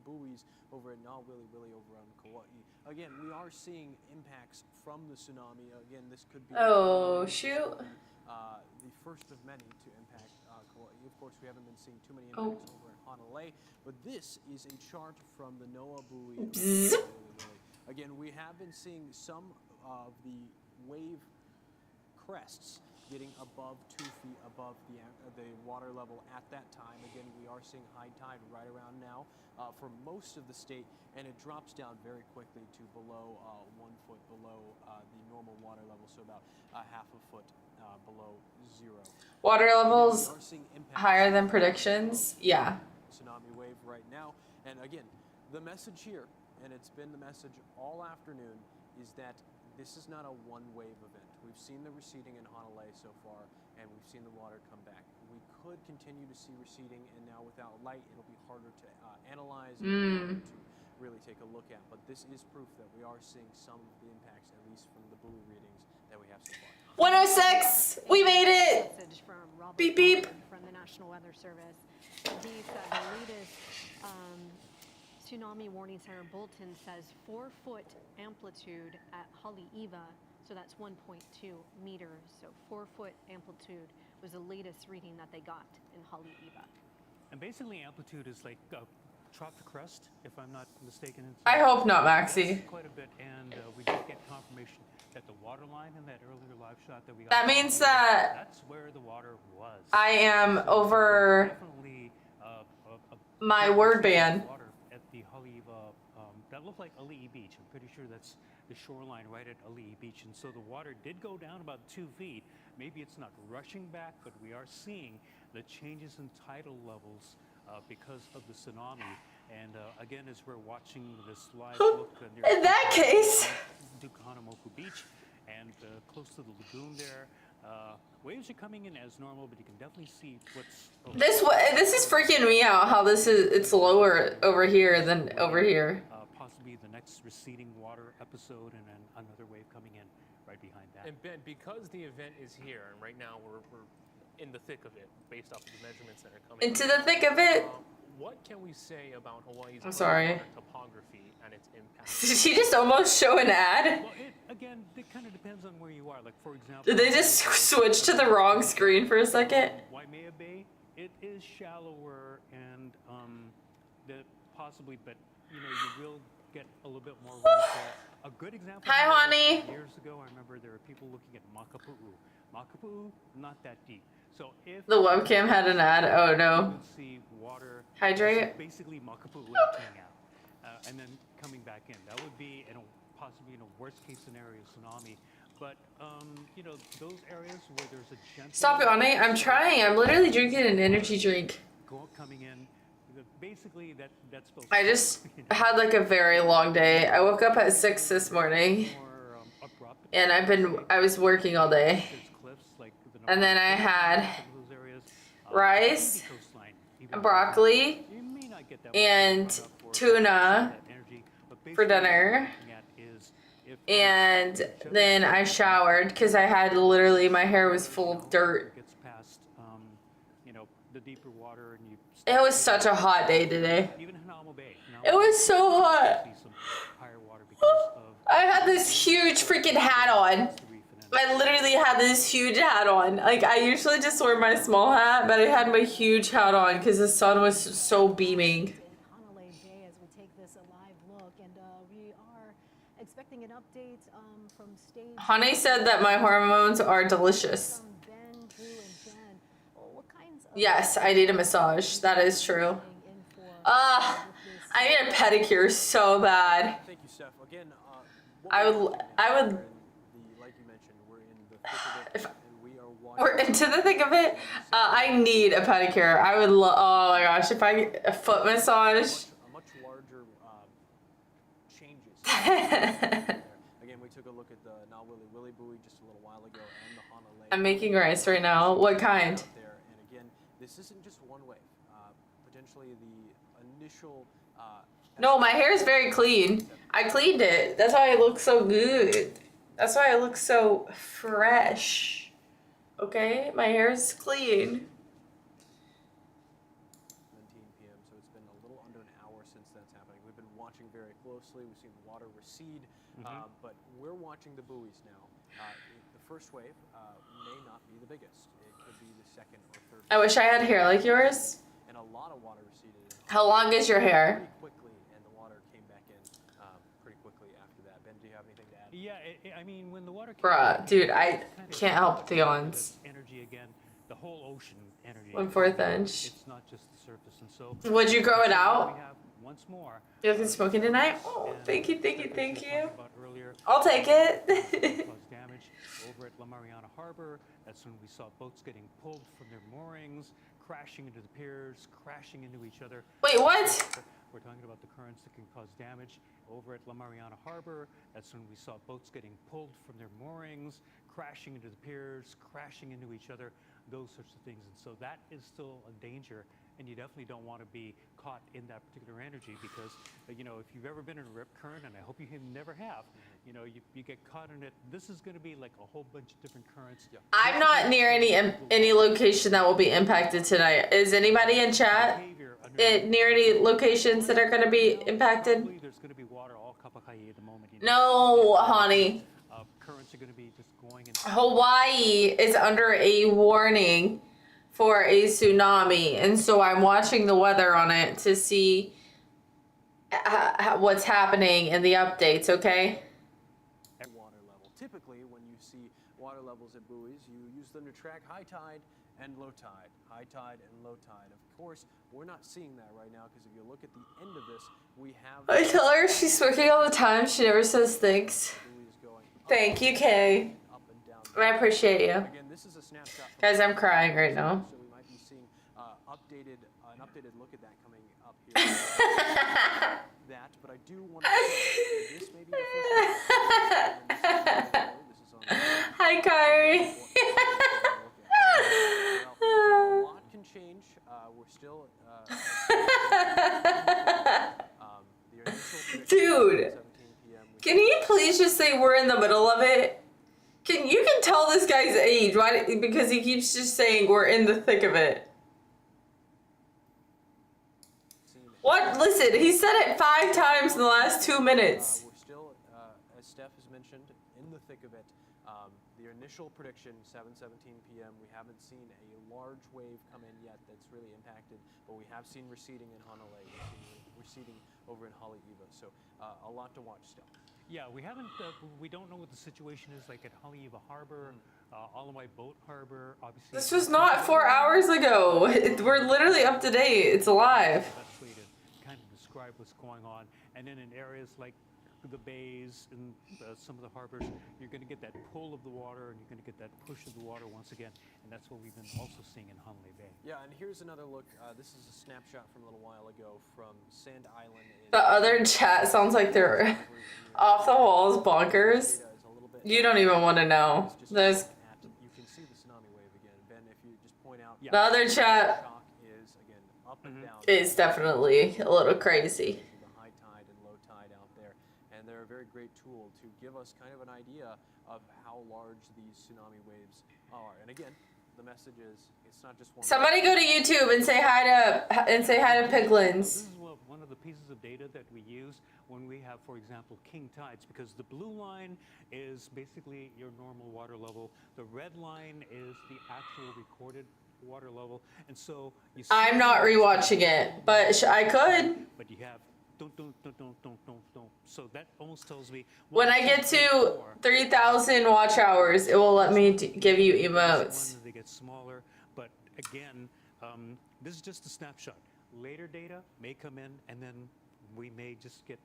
buoys over at Nawili over on Kauai. Again, we are seeing impacts from the tsunami. Again, this could be Oh, shoot. the first of many to impact Kauai. Of course, we haven't been seeing too many Oh. impacts over in Hanalei, but this is a chart from the NOAA buoy. of Bzz. Nawili. Again, we have been seeing some of the wave crests getting above 2 feet above the water level at that time. Again, we are seeing high tide right around now for most of the state, and it drops down very quickly to below 1 foot below the normal water level, so about half a foot below zero. Water We levels are seeing impacts higher than predictions? Yeah. tsunami wave right now. And again, the message here, and it's been the message all afternoon, is that this is not a one-wave event. We've seen the receding in Hanalei so far, and we've seen the water come back. We could continue to see receding, and now without light, it'll be harder to analyze and to really take a look at. But this is proof that we are seeing some of the impacts, at least from the buoy readings that we have so far. 106. We made it. Message from Robert Beep, beep. Ballard from the National Weather Service. He said the latest tsunami warning siren bulletin says 4-foot amplitude at Haleiwa, so that's 1.2 meters. So 4-foot amplitude was the latest reading that they got in Haleiwa. And basically, amplitude is like trough to crest, if I'm not mistaken. I hope not, Maxie. That's quite a bit, and we did get confirmation that the water line in that earlier live shot that we got. That means that that's where the water was. I am over Definitely my word ban. water at the Haleiwa, that looked like Ali'i Beach. I'm pretty sure that's the shoreline right at Ali'i Beach, and so the water did go down about 2 feet. Maybe it's not rushing back, but we are seeing the changes in tidal levels because of the tsunami. And again, as we're watching this live look near In that case, Du'Kanamoku Beach and close to the lagoon there, waves are coming in as normal, but you can definitely see what's this is freaking me out. How it's lower over here than over here. possibly the next receding water episode, and then another wave coming in right behind that. And Ben, because the event is here, and right now we're in the thick of it, based off of the measurements that are coming. Into the thick of it. What can we say about Hawaii's I'm sorry. underwater topography and its impact? Did she just almost show an ad? Well, it kind of depends on where you are. Like, for example, Did they just switch to the wrong screen for a second? Waimea Bay, it is shallower and possibly, but you will get a little bit more rainfall. A good example. Hi, was honey. Years ago, I remember there were people looking at Makapu'u. Makapu'u, not that deep. So if The webcam had an ad. Oh you no. would see water Hydrate. basically Makapu'u emptying out and then coming back in. That would be possibly in a worst case scenario tsunami. But those areas where there's a gentle Stop yawning. I'm trying. I'm literally drinking an energy drink. coming in, basically that's supposed I just had like a very long day. I woke up at 6 this morning, more abrupt. and I was working all day. There's cliffs like And then I had some of those areas, rice, maybe coastline, even broccoli, you may not get that and much for tuna that energy, but for basically dinner. what we're looking at is if And then I showered because I had literally, my hair was full of dirt. gets past the deeper water, and you It was such a hot day today. even Hanamo Bay. It was so hot. See some higher water because of I had this huge freaking hat on. the reef and then I literally had this huge hat on. Like, I usually just wear my small hat, but I had my huge hat on because the sun was so beaming. In Hanalei Bay as we take this live look, and we are expecting an update from stage. Honey said that my hormones are delicious. From Ben, Drew, and Jen. Well, what kinds of Yes, I need a massage. That is true. in for I need a pedicure so bad. Thank you, Steph. Again, I would- like you mentioned, we're in the thick of If- it, and we are watching. We're into the thick of it. I need a pedicure. I would oh my gosh, if I get a foot massage. A much larger changes. Again, we took a look at the Nawili Willy buoy just a little while ago, and the Hanalei. I'm making rice right now. What kind? out there. And again, this isn't just one wave. Potentially the initial. No, my hair is very clean. I cleaned it. That's why I look so good. That's why I look so fresh. Okay? My hair is clean. 17 p.m. So it's been a little under an hour since that's happening. We've been watching very closely. We've seen the water recede, but we're watching the buoys now. The first wave may not be the biggest. It could be the second or third. I wish I had hair like yours. And a lot of water receded How long is your hair? pretty quickly, and the water came back in pretty quickly after that. Ben, do you have anything to add? yeah, I mean, when the water came Bruh, back, dude, I it's kind of can't help the yawns. energy again, the whole ocean energy. 1/4 inch. It's not just the surface, and so Would you grow it we out? have once more. You looking smoking tonight? Oh, and thank you, thank you, Stephanie thank was you. talking about earlier, I'll take it. caused damage over at La Mariana Harbor. That's when we saw boats getting pulled from their moorings, crashing into the piers, crashing into each other. Wait, what? We're talking about the currents that can cause damage. Over at La Mariana Harbor, that's when we saw boats getting pulled from their moorings, crashing into the piers, crashing into each other, those sorts of things. And so that is still a danger, and you definitely don't want to be caught in that particular energy because, you know, if you've ever been in a rip current, and I hope you never have, you know, you get caught in it. This is going to be like a whole bunch of different currents. Yeah. I'm not near any location that will be impacted tonight. Is anybody in chat near any locations that are going to be impacted? Probably there's going to be water all Kapaka'i at the moment. You No, honey. Currents are going to be just going in. Hawaii is under a warning for a tsunami, and so I'm watching the weather on it to see what's happening in the updates, okay? Water level. Typically, when you see water levels at buoys, you use them to track high tide and low tide. High tide and low tide. Of course, we're not seeing that right now because if you look at the end of this, we have. I tell her she's working all the time. She never says thanks. buoys going up Thank you, Kay. up and down. I appreciate you. Again, this is a snapshot. From Guys, I'm crying right now. So we might be seeing an updated look at that coming up here. That, but I do want to say this may be the first time. This is on Hi, Kyrie. well, a lot can change. We're still the initial prediction Dude, 17 p.m. can you please just say we're in the middle of it? You can tell this guy's age, why? Because he keeps just saying we're in the thick of it. What? Listen, he said it 5 times in the last 2 minutes. We're still, as Steph has mentioned, in the thick of it. The initial prediction, 7:17 p.m. We haven't seen a large wave come in yet that's really impacted, but we have seen receding in Hanalei. We're seeing receding over in Haleiwa. So a lot to watch still. Yeah, we haven't. We don't know what the situation is like at Haleiwa Harbor, Alawai Boat Harbor. Obviously, This was not 4 hours ago. We're literally up to date. It's alive. That's way to kind of describe what's going on. And then in areas like the bays and some of the harbors, you're going to get that pull of the water, and you're going to get that push of the water once again. And that's what we've been also seeing in Hanalei Bay. Yeah, and here's another look. This is a snapshot from a little while ago from Sand Island. The other chat sounds like they're off the walls bonkers. You don't even want to know. There's You can see the tsunami wave again. Ben, if you just point out, the other chat shock is again up and down. is definitely a little crazy. The high tide and low tide out there, and they're a very great tool to give us kind of an idea of how large these tsunami waves are. And again, the message is it's not just one. Somebody go to YouTube and say hi to Piglins. This is one of the pieces of data that we use when we have, for example, king tides, because the blue line is basically your normal water level. The red line is the actual recorded water level, and so you see I'm not rewatching it, but I could. But you have don't. So that almost tells me When I get to 3,000 watch hours, it will let me give you emotes. They get smaller, but again, this is just a snapshot. Later data may come in, and then we may just get,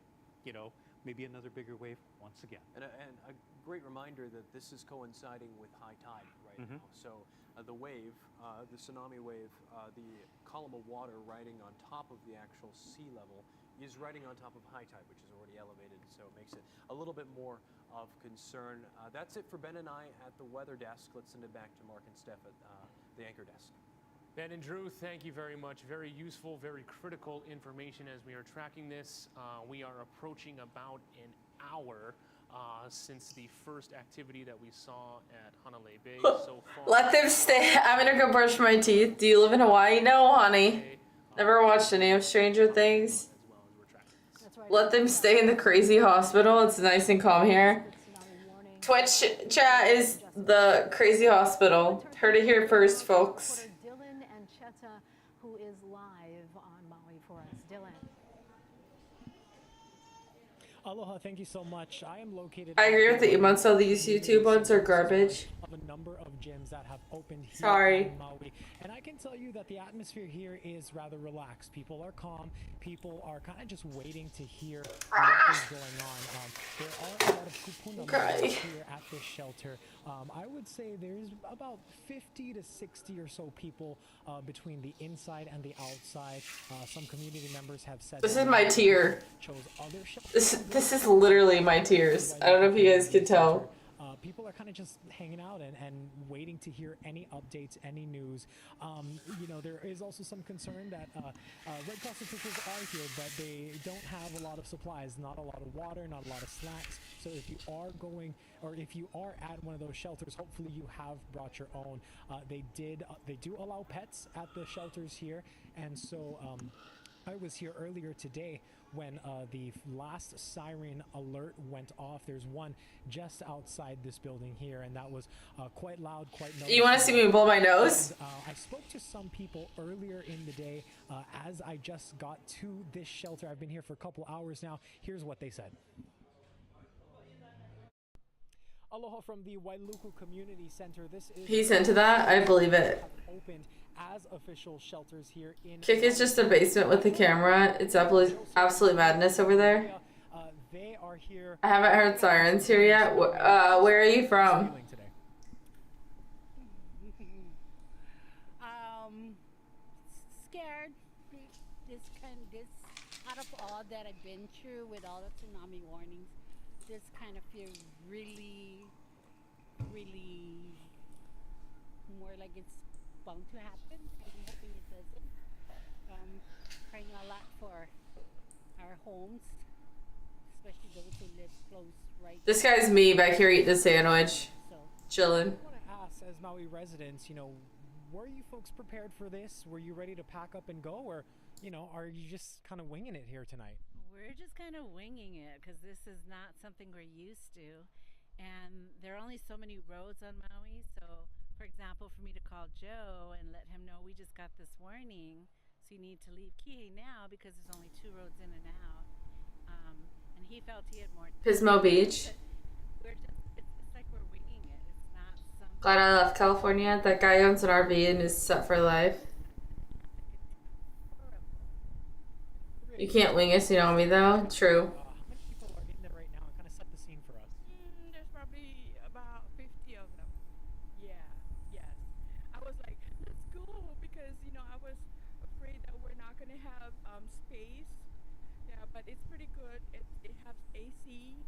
you know, maybe another bigger wave once again. And a great reminder that this is coinciding with high tide right now. So the wave, the tsunami wave, the column of water riding on top of the actual sea level is riding on top of high tide, which is already elevated. So it makes it a little bit more of concern. That's it for Ben and I at the weather desk. Let's send it back to Mark and Steph at the anchor desk. Ben and Drew, thank you very much. Very useful, very critical information as we are tracking this. We are approaching about an hour since the first activity that we saw at Hanalei Bay so far. Let them stay. I'm gonna go brush my teeth. Do you live in Hawaii? No, honey. Never watched any of Stranger Things. As well as we're tracking this. That's right. Let them stay in the crazy hospital. It's nice and calm here. Tsunami warning. Twitch chat is the crazy hospital. Heard it here first, folks. Reporter Dylan Ancheta, who is live on Maui for us. Dylan. Aloha, thank you so much. I am located. I agree with the emotes, though. These YouTube ones are garbage. Of a number of gyms that have opened here Sorry. in Maui, and I can tell you that the atmosphere here is rather relaxed. People are calm. People are kind of just waiting to hear what is going on. There are a lot of kupuna members here at this shelter. I would say there's about 50 to 60 or so people between the inside and the outside. Some community members have said This that is my they tier. chose other shelters. This is literally my tears. I don't know if you guys could tell. People are kind of just hanging out and waiting to hear any updates, any news. You know, there is also some concern that Red Cross officials are here, but they don't have a lot of supplies, not a lot of water, not a lot of snacks. So if you are going, or if you are at one of those shelters, hopefully you have brought your own. They do allow pets at the shelters here, and so I was here earlier today when the last siren alert went off. There's one just outside this building here, and that was quite loud, quite noticeable. You want to see me blow my nose? And, I spoke to some people earlier in the day as I just got to this shelter. I've been here for a couple hours now. Here's what they said. Aloha from the Wailuku Community Center. This is He's into that? I believe it. opened as official shelters here in Kick is just a basement with a camera. It's absolute madness over there. They are here. I haven't heard sirens here yet. Where are you from? Scared. This out of all that I've been through with all the tsunami warnings, this kind of feels really more like it's bound to happen. I'm hoping it doesn't. Praying a lot for our homes, especially those who live close right. This guy's me back here eating a sandwich. Chilling. I want to ask, as Maui residents, you know, were you folks prepared for this? Were you ready to pack up and go, or, you know, are you just kind of winging it here tonight? We're just kind of winging it because this is not something we're used to, and there are only so many roads on Maui. So, for example, for me to call Joe and let him know we just got this warning, so you need to leave Kihei now because there's only 2 roads in and out, and he felt he had more. Pismo Beach. It's like we're winging it. It's not something. Glad I left California. That guy owns an RV and is set for life. You can't wing a tsunami though. True. How many people are in there right now? Kind of set the scene for us. There's probably about 50 of them. Yeah, yes. I was like, let's go, because, you know, I was afraid that we're not going to have space. Yeah, but it's pretty good. It has AC,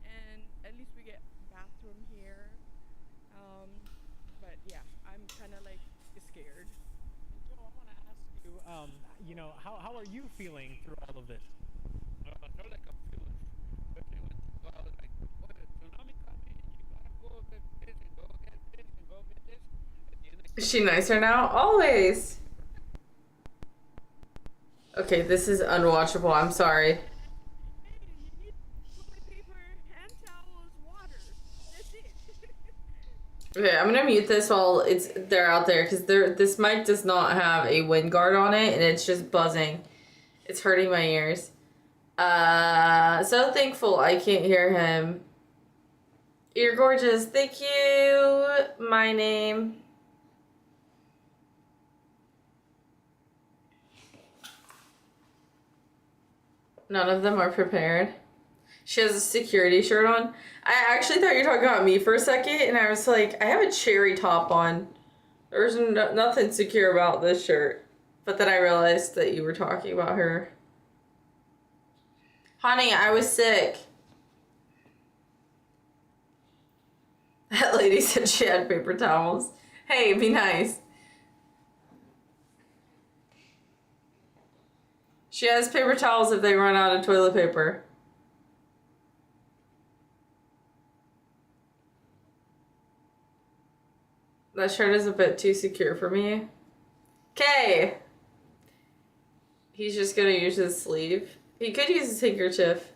and at least we get bathroom here. But yeah, I'm kind of like scared. And Joe, I want to ask you, you know, how are you feeling through all of this? Not like I'm feeling, but they went to like, oh, the tsunami coming, you gotta go get this and go get this and go get this. At the end of Is she nicer now? Always. Okay, this is unwatchable. I'm sorry. Hey, you need toilet paper, hand towels, water. That's it. Okay, I'm gonna mute this while they're out there because this mic does not have a wind guard on it and it's just buzzing. It's hurting my ears. So thankful I can't hear him. You're gorgeous. Thank you. My name. None of them are prepared. She has a security shirt on. I actually thought you were talking about me for a second, and I was like, I have a cherry top on. There's nothing secure about this shirt. But then I realized that you were talking about her. Honey, I was sick. That lady said she had paper towels. Hey, be nice. She has paper towels if they run out of toilet paper. That shirt is a bit too secure for me. Okay. He's just gonna use his sleeve. He could use his handkerchief.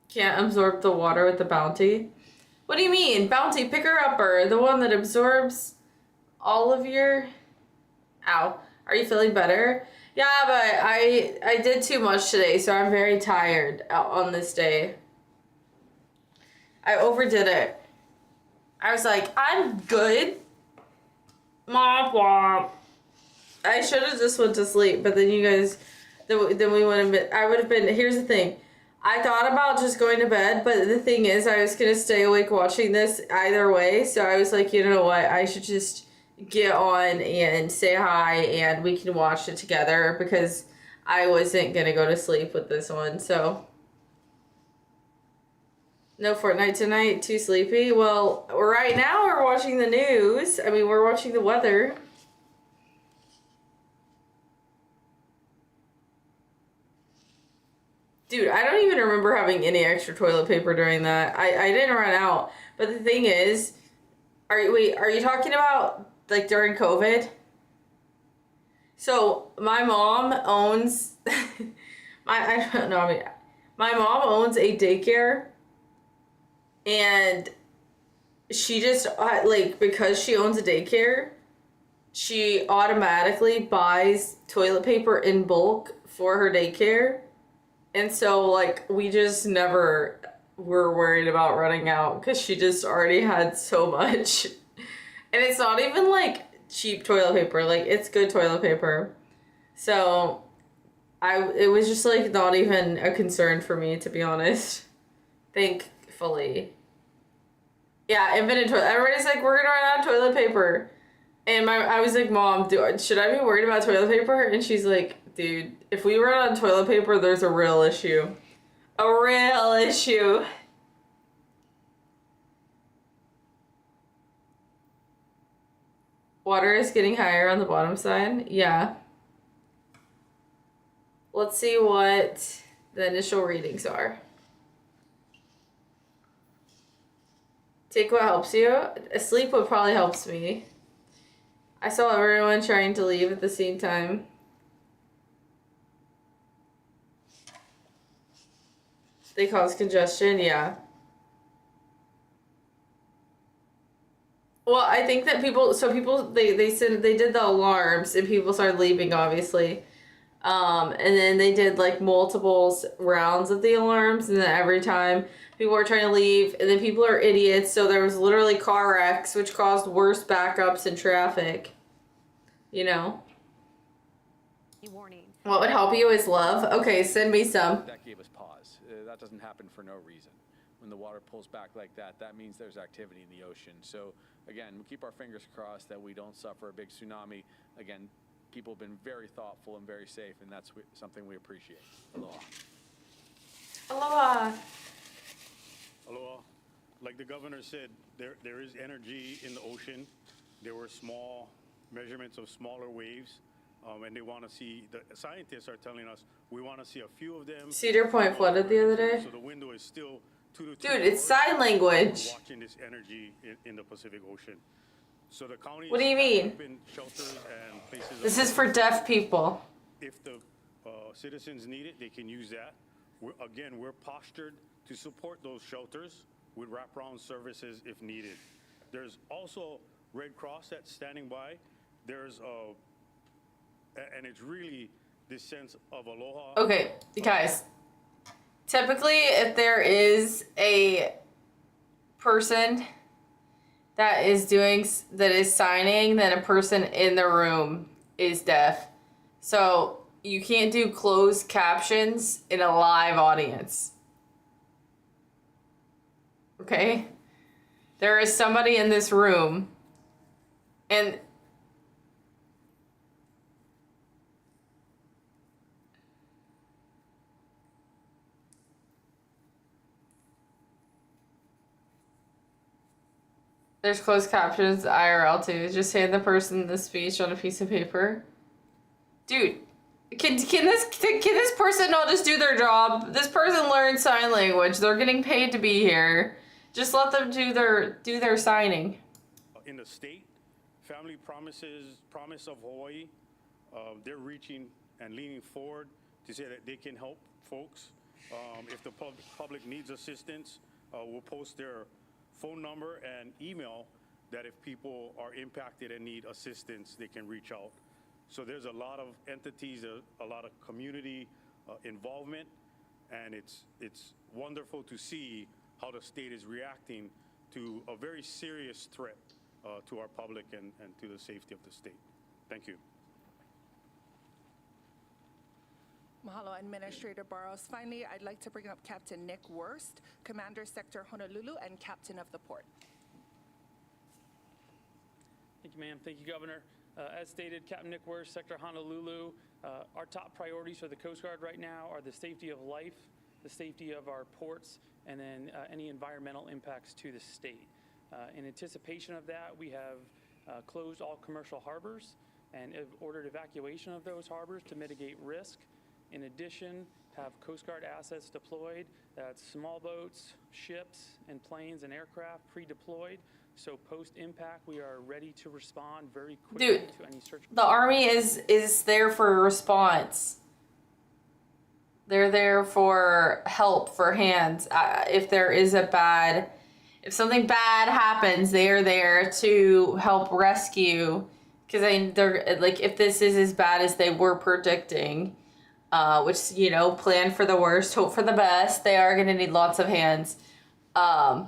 Can't absorb the water with the Bounty. What do you mean? Bounty picker-upper, the one that absorbs all of your... Ow. Are you feeling better? Yeah, but I did too much today, so I'm very tired on this day. I overdid it. I was like, I'm good. Womp womp. I should have just went to sleep, but then you guys, then we would have been, I would have been, here's the thing. I thought about just going to bed, but the thing is, I was going to stay awake watching this either way, so I was like, you know what, I should just get on and say hi, and we can watch it together, because I wasn't going to go to sleep with this one, so. No Fortnite tonight, too sleepy. Well, right now we're watching the news. I mean, we're watching the weather. Dude, I don't even remember having any extra toilet paper during that. I didn't run out. But the thing is, are you talking about like during COVID? So my mom owns I don't know, I mean, my mom owns a daycare, and she just like, because she owns a daycare, she automatically buys toilet paper in bulk for her daycare. And so, like, we just never were worried about running out because she just already had so much. And it's not even, like, cheap toilet paper. Like, it's good toilet paper. So, it was just, like, not even a concern for me, to be honest. Thankfully. Yeah, infinite toilet. Everybody's like, we're gonna run out of toilet paper. And I was like, Mom, should I be worried about toilet paper? And she's like, dude, if we run out of toilet paper, there's a real issue. A real issue. Water is getting higher on the bottom side. Yeah. Let's see what the initial readings are. Take what helps you. Sleep what probably helps me. I saw everyone trying to leave at the same time. They cause congestion, yeah. Well, I think that people they said they did the alarms and people started leaving, obviously. And then they did like multiple rounds of the alarms, and then every time people were trying to leave, and then people are idiots, so there was literally car wrecks, which caused worse backups in traffic. You know? Warning. What would help you is love. Okay, send me some. That gave us pause. That doesn't happen for no reason. When the water pulls back like that, that means there's activity in the ocean. So again, we keep our fingers crossed that we don't suffer a big tsunami. Again, people have been very thoughtful and very safe, and that's something we appreciate. Aloha. Aloha. Aloha. Like the governor said, there is energy in the ocean. There were small measurements of smaller waves, and they want to see, the scientists are telling us, we want to see a few of them. Cedar Point flooded the other day. So the window is still 2 to 3 Dude, it's sign language. Watching this energy in the Pacific Ocean. So the county. What do you mean? Shelters and places. This is for deaf people. If the citizens need it, they can use that. We're postured to support those shelters with wraparound services if needed. There's also Red Cross that's standing by. There's and it's really this sense of aloha. Okay, guys. Typically, if there is a person that is signing, then a person in the room is deaf. So you can't do closed captions in a live audience. Okay? There is somebody in this room, and there's closed captions IRL too. Just hand the person the speech on a piece of paper. Dude, can this person not just do their job? This person learned sign language. They're getting paid to be here. Just let them do their signing. In the state, Family Promise of Hawaii, they're reaching and leaning forward to say that they can help folks. If the public needs assistance, we'll post their phone number and email that if people are impacted and need assistance, they can reach out. So there's a lot of entities, a lot of community involvement, and it's wonderful to see how the state is reacting to a very serious threat to our public and to the safety of the state. Thank you. Mahalo, Administrator Barros. Finally, I'd like to bring up Captain Nick Wurst, Commander Sector Honolulu and Captain of the Port. Thank you, ma'am. Thank you, Governor. As stated, Captain Nick Wurst, Sector Honolulu. Our top priorities for the Coast Guard right now are the safety of life, the safety of our ports, and then any environmental impacts to the state. In anticipation of that, we have closed all commercial harbors and have ordered evacuation of those harbors to mitigate risk. In addition, have Coast Guard assets deployed, that's small boats, ships, and planes and aircraft pre-deployed. So post-impact, we are ready to respond very quickly to any search. The Army is there for a response. They're there for help, for hands. If there is if something bad happens, they are there to help rescue. Because they're like, if this is as bad as they were predicting, which, you know, plan for the worst, hope for the best, they are going to need lots of hands. I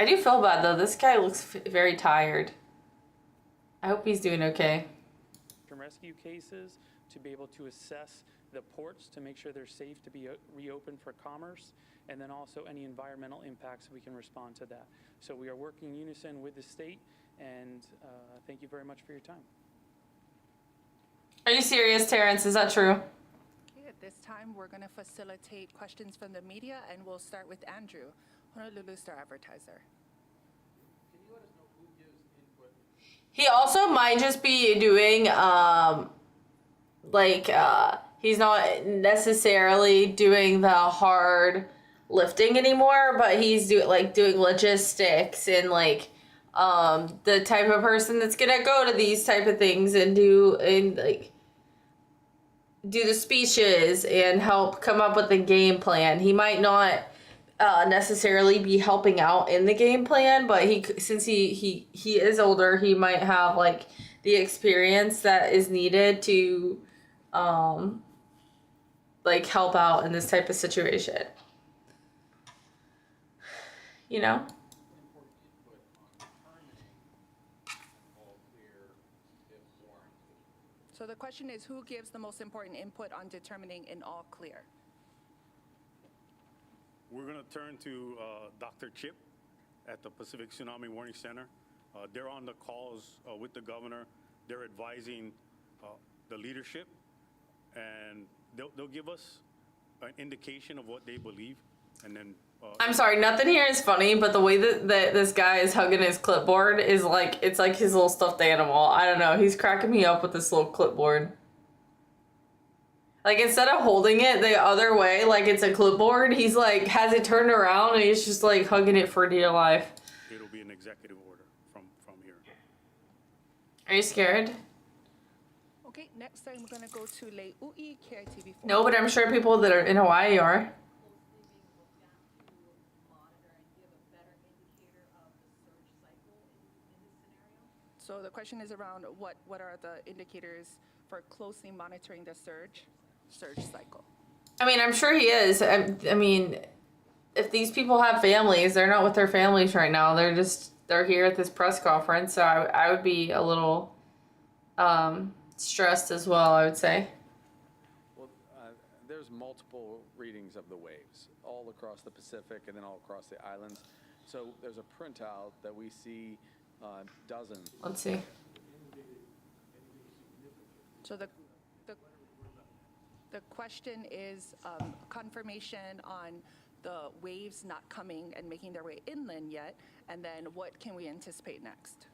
do feel bad though. This guy looks very tired. I hope he's doing okay. Rescue cases to be able to assess the ports to make sure they're safe to be reopened for commerce, and then also any environmental impacts, we can respond to that. So we are working in unison with the state, and thank you very much for your time. Are you serious, Terrence? Is that true? Okay, at this time, we're going to facilitate questions from the media, and we'll start with Andrew, Honolulu Star Advertiser. He also might just be doing, he's not necessarily doing the hard lifting anymore, but he's doing logistics and the type of person that's gonna go to these type of things and do the speeches and help come up with the game plan. He might not necessarily be helping out in the game plan, but since he is older, he might have the experience that is needed to help out in this type of situation, you know. So the question is, who gives the most important input on determining an all clear? We're going to turn to Dr. Chip at the Pacific Tsunami Warning Center. They're on the calls with the governor. They're advising the leadership, and they'll give us an indication of what they believe, and then I'm sorry, nothing here is funny, but the way that this guy is hugging his clipboard is it's like his little stuffed animal. I don't know, he's cracking me up with this little clipboard. Instead of holding it the other way, like it's a clipboard, he's has it turned around and he's just hugging it for dear life. It'll be an executive order from here. Are you scared? Okay, next time we're going to go to Leiui, KITV4. No, but I'm sure people that are in Hawaii are. So the question is around what are the indicators for closely monitoring the surge cycle? I mean, I'm sure he is. I mean, if these people have families, they're not with their families right now. They're here at this press conference. So I would be a little stressed as well, I would say. Well, there's multiple readings of the waves all across the Pacific and then all across the islands. So there's a printout that we see dozens. Let's see. So the question is confirmation on the waves not coming and making their way inland yet, and then what can we anticipate next?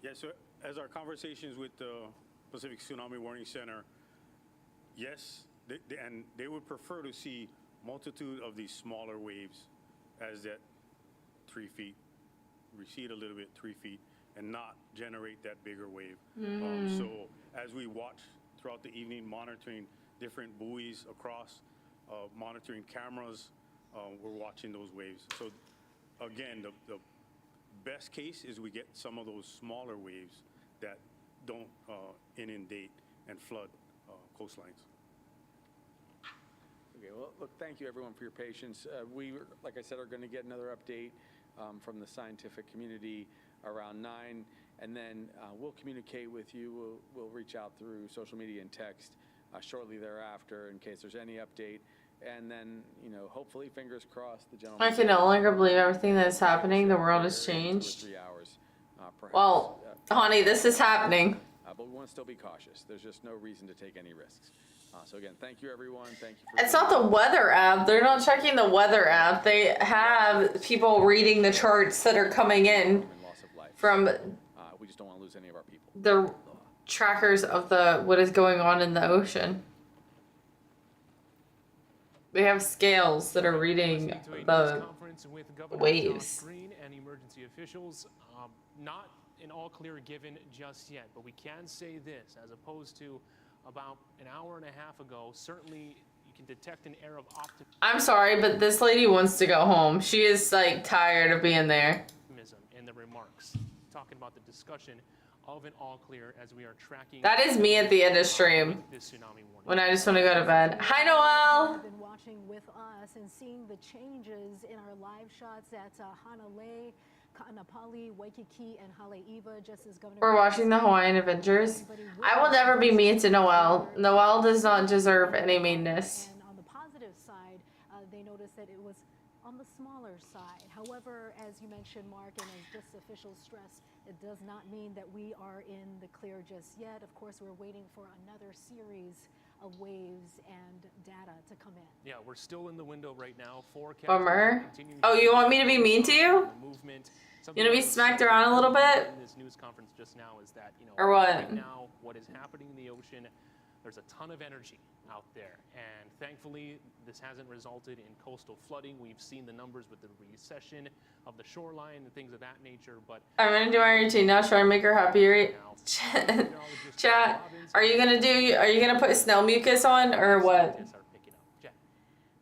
Yeah, so as our conversations with the Pacific Tsunami Warning Center, yes, they would prefer to see multitude of these smaller waves as that 3 feet, recede a little bit, 3 feet, and not generate that bigger wave. So as we watch throughout the evening, monitoring different buoys across, monitoring cameras, we're watching those waves. So again, the best case is we get some of those smaller waves that don't inundate and flood coastlines. Okay, well, look, thank you everyone for your patience. We, like I said, are going to get another update from the scientific community around 9, and then we'll communicate with you. We'll reach out through social media and text shortly thereafter in case there's any update. And then, you know, hopefully, fingers crossed, the gentleman. I can no longer believe everything that is happening. The world has 2 or changed. 3 hours, perhaps. Well, honey, this is happening. But we want to still be cautious. There's just no reason to take any risks. So again, thank you everyone. Thank you for It's not the weather app. They're not checking the weather app. They have people reading the charts that are coming in loss of life. from We just don't want to lose any of our people. the trackers of the what is going on in the ocean. They have scales that are reading the Conference with Governor waves. John Green and emergency officials. Not an all clear given just yet, but we can say this, as opposed to about an hour and a half ago, certainly you can detect an air of I'm sorry, but this lady wants to go home. She is like tired of being there. optimism in the remarks, talking about the discussion of an all clear as we are tracking. That is me at the end of stream this tsunami warning. when I just want to go to bed. Hi, Noel. Been watching with us and seeing the changes in our live shots at Hanalei, Kaanapali, Waikiki, and Haleiwa, just as Governor. We're watching the Hawaiian Adventures. I will never be mean to Noel. Noel does not deserve any meanness. And on the positive side, they noticed that it was on the smaller side. However, as you mentioned, Mark, and as just officials stress, it does not mean that we are in the clear just yet. Of course, we're waiting for another series of waves and data to come in. Yeah, we're still in the window right now. Bummer. Oh, you want me to be mean to you? Movement. You want to be smacked around a little bit? In this news conference just now is that, you know, Or what? right now, what is happening in the ocean, there's a ton of energy out there. And thankfully, this hasn't resulted in coastal flooding. We've seen the numbers with the recession of the shoreline and things of that nature. But I'm gonna do my routine now. Try and make her happy. Chat. Are you gonna put snail mucus on or what?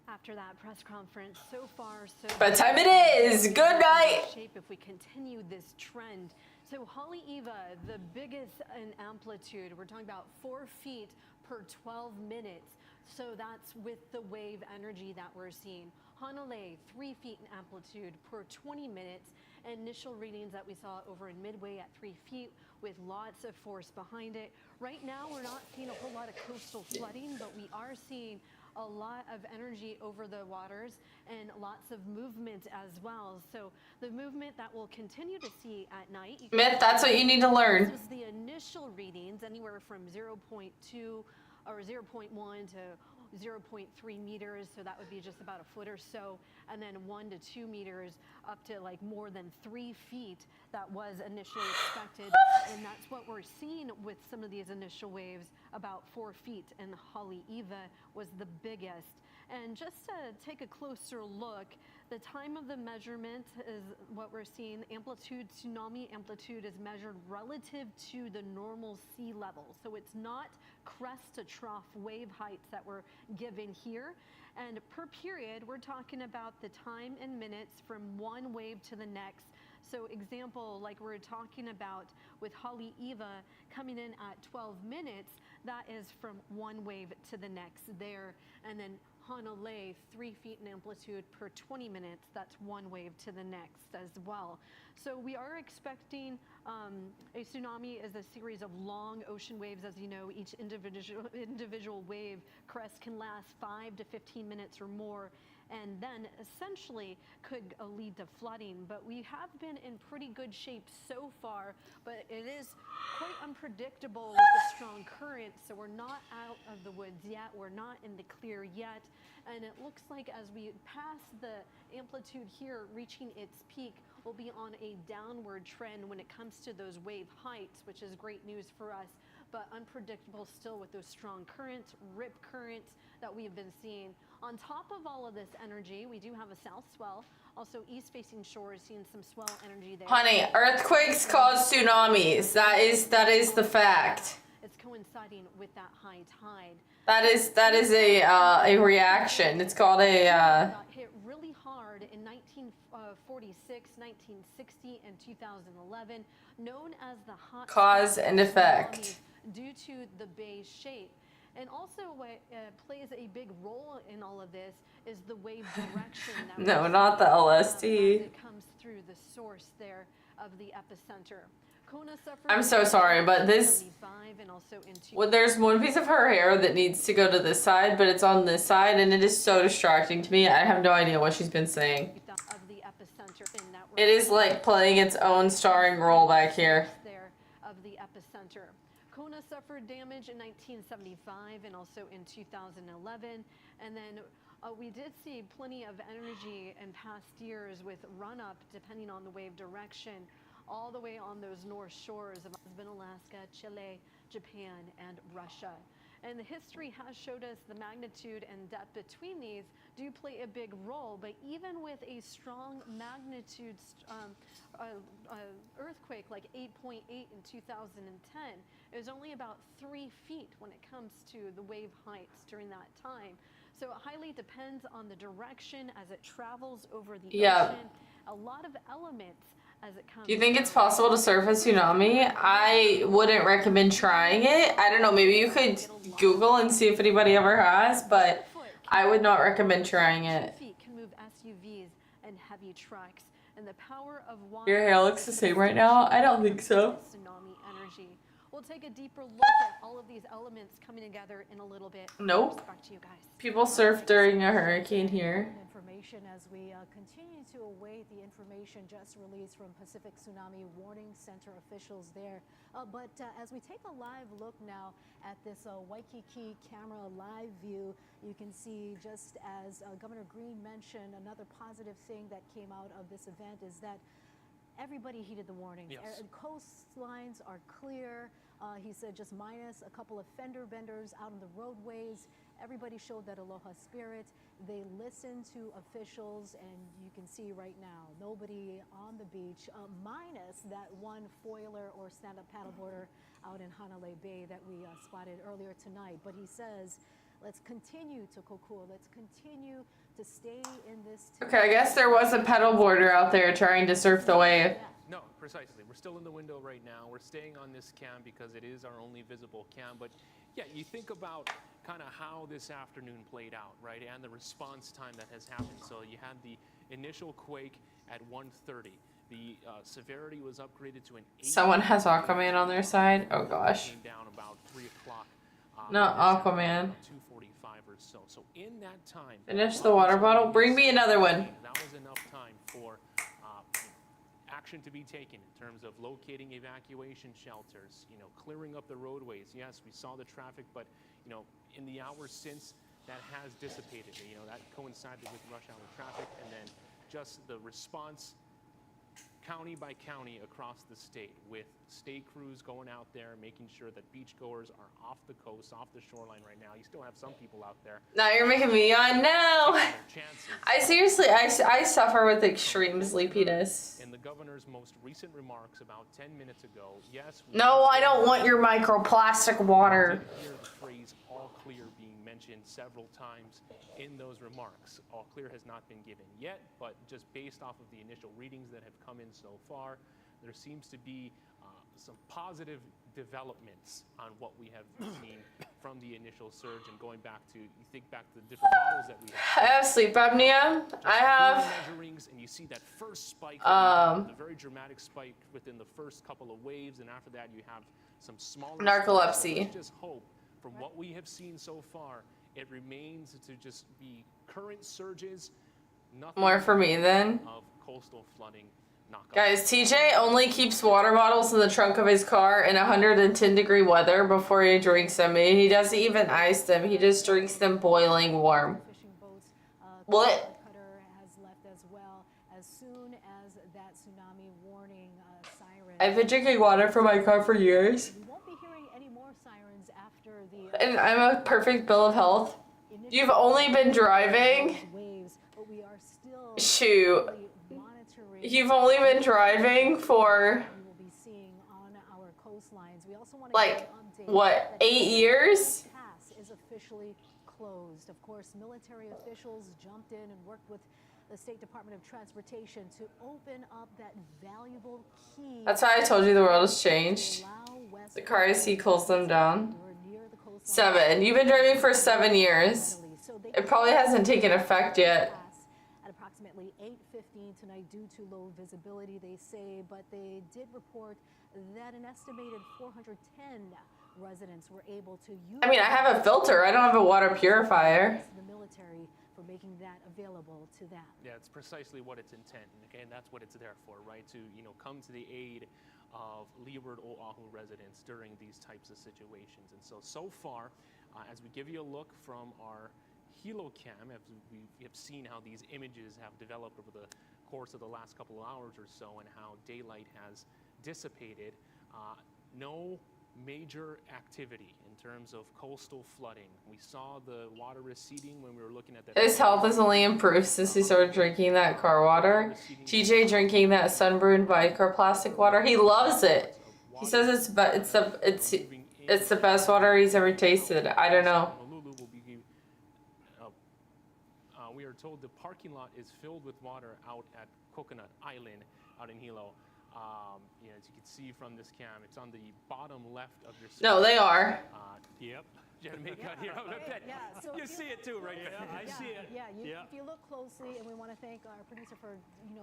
After that press conference, so far, so What time it is? Good night. Shape if we continue this trend. So Haleiwa, the biggest in amplitude, we're talking about 4 feet per 12 minutes. So that's with the wave energy that we're seeing. Hanalei, 3 feet in amplitude per 20 minutes. Initial readings that we saw over in Midway at 3 feet with lots of force behind it. Right now, we're not seeing a whole lot of coastal flooding, but we are seeing a lot of energy over the waters and lots of movement as well. So the movement that we'll continue to see at night. Myth, that's what you need to learn. This was the initial readings, anywhere from 0.2 or 0.1 to 0.3 meters, so that would be just about a foot or so, and then 1 to 2 meters up to like more than 3 feet that was initially expected. And that's what we're seeing with some of these initial waves. About 4 feet, and Haleiwa was the biggest. And just to take a closer look, the time of the measurement is what we're seeing. Amplitude, tsunami amplitude is measured relative to the normal sea level. So it's not crest to trough wave heights that we're given here. And per period, we're talking about the time in minutes from one wave to the next. So example, like we're talking about with Haleiwa coming in at 12 minutes, that is from one wave to the next there. And then Hanalei, 3 feet in amplitude per 20 minutes. That's one wave to the next as well. So we are expecting a tsunami as a series of long ocean waves. As you know, each individual wave crest can last 5 to 15 minutes or more, and then essentially could lead to flooding. But we have been in pretty good shape so far, but it is quite unpredictable with the strong current, so we're not out of the woods yet. We're not in the clear yet, and it looks like as we pass the amplitude here, reaching its peak, we'll be on a downward trend when it comes to those wave heights, which is great news for us, but unpredictable still with those strong currents, rip currents that we've been seeing. On top of all of this energy, we do have a south swell. Also, east-facing shores seeing some swell energy there. Honey, earthquakes cause tsunamis. That is the fact. It's coinciding with that high tide. That is a reaction. It's called a Got hit really hard hard in 1946, 1960, and 2011, known as the hot Cause spot and of effect. tsunamis due to the bay's shape. And also what plays a big role in all of this is the wave direction. That No, we're not the seeing, LST. as it comes through the source there of the epicenter. Kona suffered I'm so sorry, but this, 1975 and also in well, there's one piece of her hair that needs to go to this side, but it's on this side, and it is so distracting to me. I have no idea what she's been saying. of the epicenter in that It is like playing its own starring role back here. there of the epicenter. Kona suffered damage in 1975 and also in 2011, and then we did see plenty of energy in past years with run-up depending on the wave direction all the way on those north shores of Alaska, Chile, Japan, and Russia. And the history has showed us the magnitude and depth between these do play a big role, but even with a strong magnitude earthquake like 8.8 in 2010, it was only about 3 feet when it comes to the wave heights during that time. So it highly depends on the direction as it travels over the Yeah. ocean. A lot of elements as it comes. Do you think it's possible to surf a tsunami? I wouldn't recommend trying it. I don't know, maybe you could Google and see if anybody ever has, but I would not recommend trying it. Feet can move SUVs and heavy trucks, and the power of water. Your hair looks the same right now? I don't think so. Tsunami energy. We'll take a deeper look at all of these elements coming together in a little bit. Nope. Back to you guys. People surf during a hurricane here. Information as we continue to await the information just released from Pacific Tsunami Warning Center officials there. But as we take a live look now at this Waikiki camera live view, you can see, just as Governor Green mentioned, another positive thing that came out of this event is that everybody heeded the warnings. Yes. Coastlines are clear. He said just minus a couple of fender benders out on the roadways. Everybody showed that aloha spirit. They listened to officials, and you can see right now, nobody on the beach, minus that one foiler or stand-up paddleboarder out in Hanalei Bay that we spotted earlier tonight. But he says, let's continue to kokua. Let's continue to stay in this. Okay, I guess there was a pedal boarder out there trying to surf the wave. No, precisely. We're still in the window right now. We're staying on this cam because it is our only visible cam. But yeah, you think about kind of how this afternoon played out, right? And the response time that has happened. So you had the initial quake at 1:30. The severity was upgraded to an 8. Someone has Aquaman on their side? Oh gosh. Came down about 3 o'clock. Not Aquaman. 2:45 or so. So in that time, Finish the water bottle. Bring me another one. that was enough time for action to be taken in terms of locating evacuation shelters, clearing up the roadways. Yes, we saw the traffic, but in the hours since, that has dissipated. That coincided with rush hour traffic, and then just the response county by county across the state, with state crews going out there, making sure that beachgoers are off the coast, off the shoreline right now. You still have some people out there. Now you're making me yawn. No! I seriously, I suffer with extreme sleepiness. In the governor's most recent remarks about 10 minutes ago, yes. No, I don't want your microplastic water. I hear the phrase "all clear" being mentioned several times in those remarks. All clear has not been given yet, but just based off of the initial readings that have come in so far, there seems to be some positive developments on what we have seen from the initial surge. And going back to, you think back to the different models that we have. I have sleep apnea. I have Measurings, and you see that first spike, the very dramatic spike within the first couple of waves, and after that you have some smaller narcolepsy. spikes. So let's just hope, from what we have seen so far, it remains to just be current surges, nothing More for me then. of coastal flooding. Guys, TJ only keeps water bottles in the trunk of his car in 110-degree weather before he drinks them. He doesn't even ice them. He just drinks them boiling warm. What? Cutter has left as well. As soon as that tsunami warning siren. I've been drinking water from my car for years. We won't be hearing any more sirens after the. And I'm a perfect bill of health. You've only been driving. Waves, but we are still Shoot. monitoring. You've only been driving for We will be seeing on our coastlines. We also want to like, give an update what, that 8 years? Pass is officially closed. Of course, military officials jumped in and worked with the State Department of Transportation to open up that valuable key. That's why I told you the world has changed. The car I see cools them down. 7. You've been driving for 7 years. It probably hasn't taken effect yet. At approximately 8:15 tonight due to low visibility, they say, but they did report that an estimated 410 residents were able to use. I mean, I have a filter. I don't have a water purifier. The military for making that available to them. Yeah, it's precisely what its intent, and that's what it's there for, right? To come to the aid of Leeward Oahu residents during these types of situations. And so far, as we give you a look from our HeloCam, as we have seen how these images have developed over the course of the last couple of hours or so, and how daylight has dissipated, no major activity in terms of coastal flooding. We saw the water receding when we were looking at that. His health has only improved since he started drinking that car water. TJ drinking that sunbrewed microplastic water. He loves it. He says it's the best water he's ever tasted. I don't know. We are told the parking lot is filled with water out at Coconut Island out in Hilo. As you can see from this cam, it's on the bottom left of your screen. No, they are. Yep. Jamaica, So you see it too, right? I see it. If you look closely, and we want to thank our producer for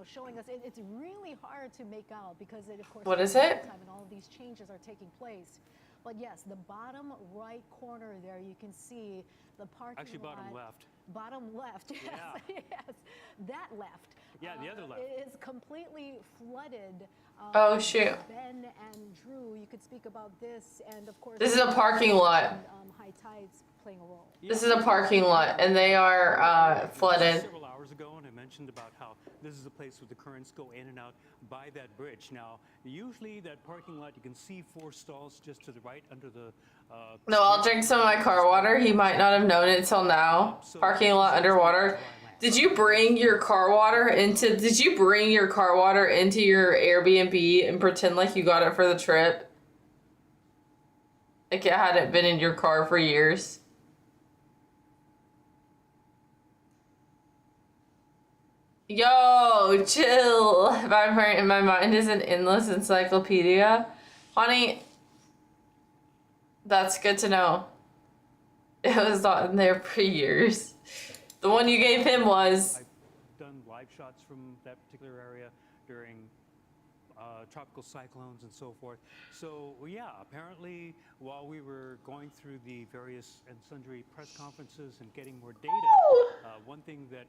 showing us. It's really hard to make out because of course. What is it? And all of these changes are taking place. But yes, the bottom right corner there, you can see the parking Actually, lot. bottom left. Bottom left, yes, Yeah. yes, that left. Yeah, the other left. Is completely flooded. Oh, shoot. Ben and Drew, you could speak about this, and of course. This is a parking lot. High tides playing a role. This is a parking lot, and they are flooded. Several hours ago, and I mentioned about how this is a place where the currents go in and out by that bridge. Now, usually that parking lot, you can see 4 stalls just to the right under the. No, I'll drink some of my car water. He might not have known it till now. Parking lot underwater. Did you bring your car water into your Airbnb and pretend like you got it for the trip? Like it hadn't been in your car for years? Yo, chill. My mind is an endless encyclopedia. Honey, that's good to know. It was not in there for years. The one you gave him was. I've done live shots from that particular area during tropical cyclones and so forth. So yeah, apparently while we were going through the various and sundry press conferences and getting more data, one thing that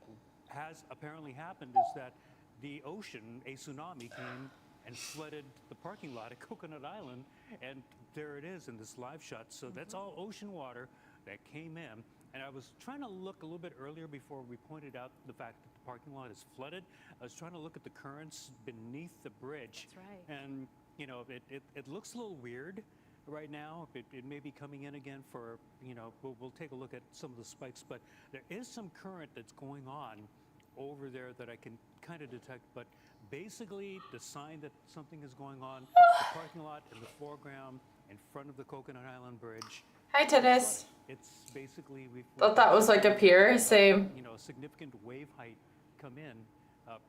has apparently happened is that the ocean, a tsunami came and flooded the parking lot at Coconut Island, and there it is in this live shot. So that's all ocean water that came in. And I was trying to look a little bit earlier before we pointed out the fact that the parking lot is flooded. I was trying to look at the currents beneath the bridge. That's right. And, it looks a little weird right now. It may be coming in again for, we'll take a look at some of the spikes, but there is some current that's going on over there that I can kind of detect. But basically, the sign that something is going on, the parking lot in the foreground in front of the Coconut Island Bridge. Hi, Dennis. It's basically we've Thought that was like a pier. Same. a significant wave height come in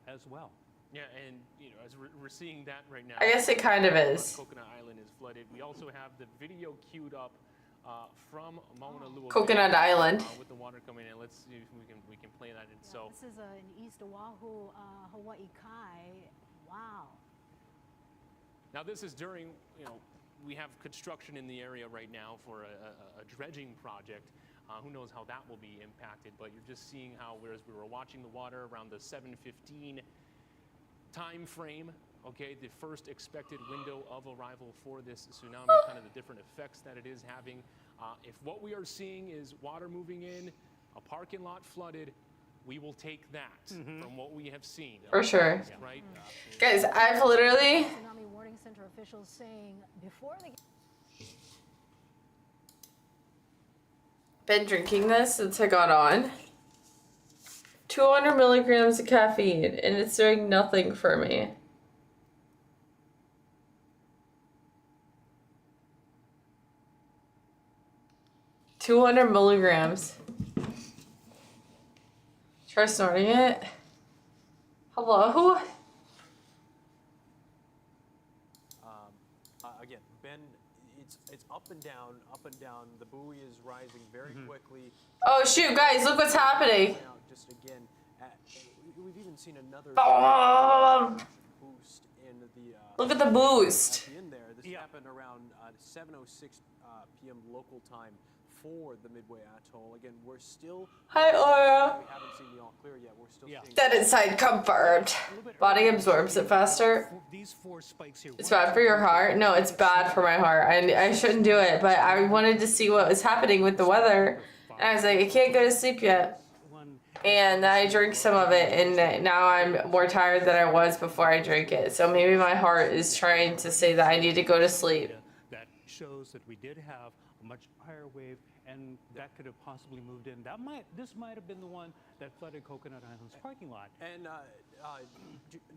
as well. Yeah, and as we're seeing that right now. I guess it kind of is. Coconut Island is flooded. We also have the video queued up from Mauna Lua Coconut Bay, Island. with the water coming in. Let's see if we can play that in. So This is in East Oahu, Hawaii Kai. Wow. now this is during we have construction in the area right now for a dredging project. Who knows how that will be impacted? But you're just seeing how, whereas we were watching the water around the 7:15 time frame, okay, the first expected window of arrival for this tsunami, kind of the different effects that it is having. If what we are seeing is water moving in, a parking lot flooded, we will take that from what we have seen. For sure. Right? Guys, I've literally. Tsunami Warning Center officials saying before they. Been drinking this since I got on. 200 milligrams of caffeine, and it's doing nothing for me. $200 milligrams. Try snorting it. Hello? Again, Ben, it's up and down, up and down. The buoy is rising very quickly. Oh shoot, guys, look what's happening. Just again, we've even seen another boost in the. Look at the boost. At the end there, this happened around 7:06 p.m. local time for the Midway Atoll. Again, we're still. Hi, Aura. We haven't seen the all clear yet. We're still seeing. Dead inside comfort. Body absorbs it faster. These 4 spikes here. It's bad for your heart. No, it's bad for my heart. I shouldn't do it, but I wanted to see what was happening with the weather. And I was like, I can't go to sleep yet. And I drank some of it, and now I'm more tired than I was before I drank it. So maybe my heart is trying to say that I need to go to sleep. That shows that we did have a much higher wave, and that could have possibly moved in. This might have been the one that flooded Coconut Island's parking lot. And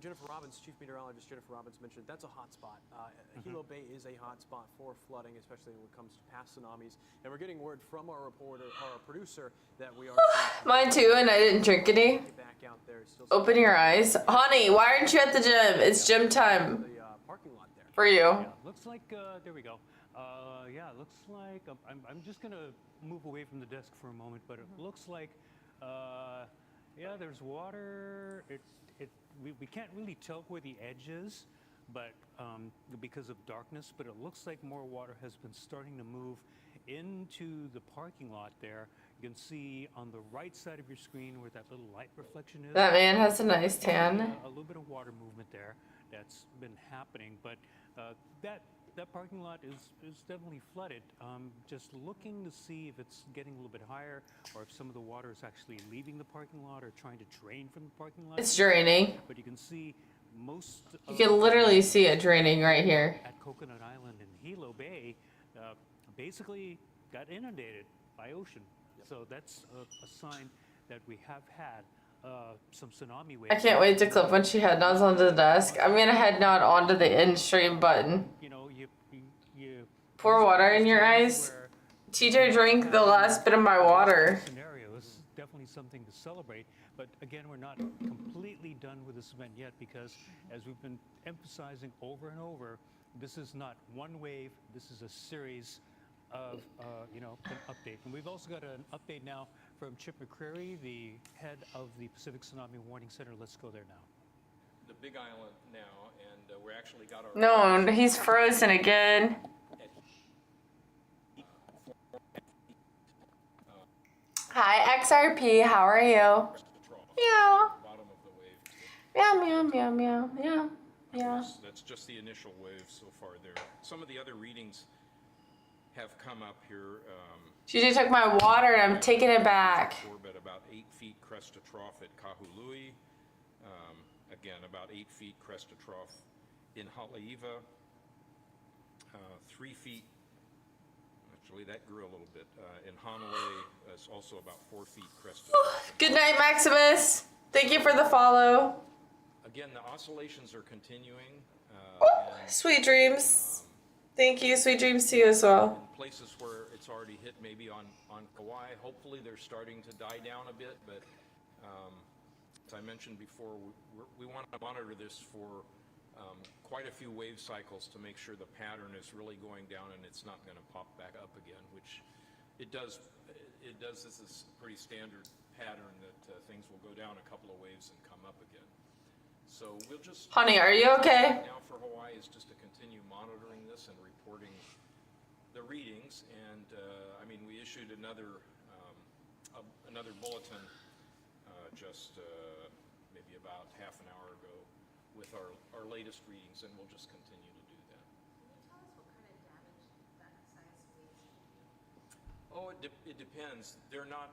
Jennifer Robbins, Chief Meteorologist Jennifer Robbins mentioned that's a hot spot. Hilo Bay is a hot spot for flooding, especially when it comes to past tsunamis. And we're getting word from our producer, that we are. Mine too, and I didn't drink any. Back out there, still Open your eyes. Honey, why aren't you at the gym? It's gym time. parking lot there. For you. Yeah, looks like, there we go. Yeah, looks like, I'm just going to move away from the desk for a moment, but it looks like, yeah, there's water. We can't really tell where the edge is, but because of darkness, but it looks like more water has been starting to move into the parking lot there. You can see on the right side of your screen where that little light reflection is. That man has a nice tan. A little bit of water movement there that's been happening, but that parking lot is definitely flooded. Just looking to see if it's getting a little bit higher, or if some of the water is actually leaving the parking lot or trying to drain from the parking lot. It's draining. But you can see most. You can literally see it draining right here. At Coconut Island and Hilo Bay, basically got inundated by ocean. So that's a sign that we have had some tsunami waves. I can't wait to clip when she head nods onto the desk. I'm gonna head nod onto the end stream button. You know, you pour water in your eyes. TJ drank the last bit of my water. Scenario is definitely something to celebrate, but again, we're not completely done with this event yet, because as we've been emphasizing over and over, this is not one wave. This is a series of an update. And we've also got an update now from Chip McCreary, the head of the Pacific Tsunami Warning Center. Let's go there now. The Big Island now, and we actually got our... No, he's frozen again. Hi, XRP, how are you? Meow. Meow, meow, meow, meow, meow, meow. That's just the initial wave so far there. Some of the other readings have come up here. TJ took my water and I'm taking it back. Orbit about 8 feet crest to trough at Kahului. Again, about 8 feet crest to trough in Haleiwa. 3 feet. Actually, that grew a little bit. In Hanalei, it's also about 4 feet crest to trough. Good night, Maximus. Thank you for the follow. Again, the oscillations are continuing. Sweet dreams. Thank you. Sweet dreams to you as well. In places where it's already hit, maybe on Kauai, hopefully they're starting to die down a bit. But as I mentioned before, we want to monitor this for quite a few wave cycles to make sure the pattern is really going down and it's not going to pop back up again, which it does. This is a pretty standard pattern that things will go down a couple of waves and come up again. So we'll just... Honey, are you okay? Now for Hawaii is just to continue monitoring this and reporting the readings. And I mean, we issued another bulletin just maybe about half an hour ago with our latest readings, and we'll just continue to do that. Can you tell us what kind of damage that size waves can do? Oh, it depends. They're not...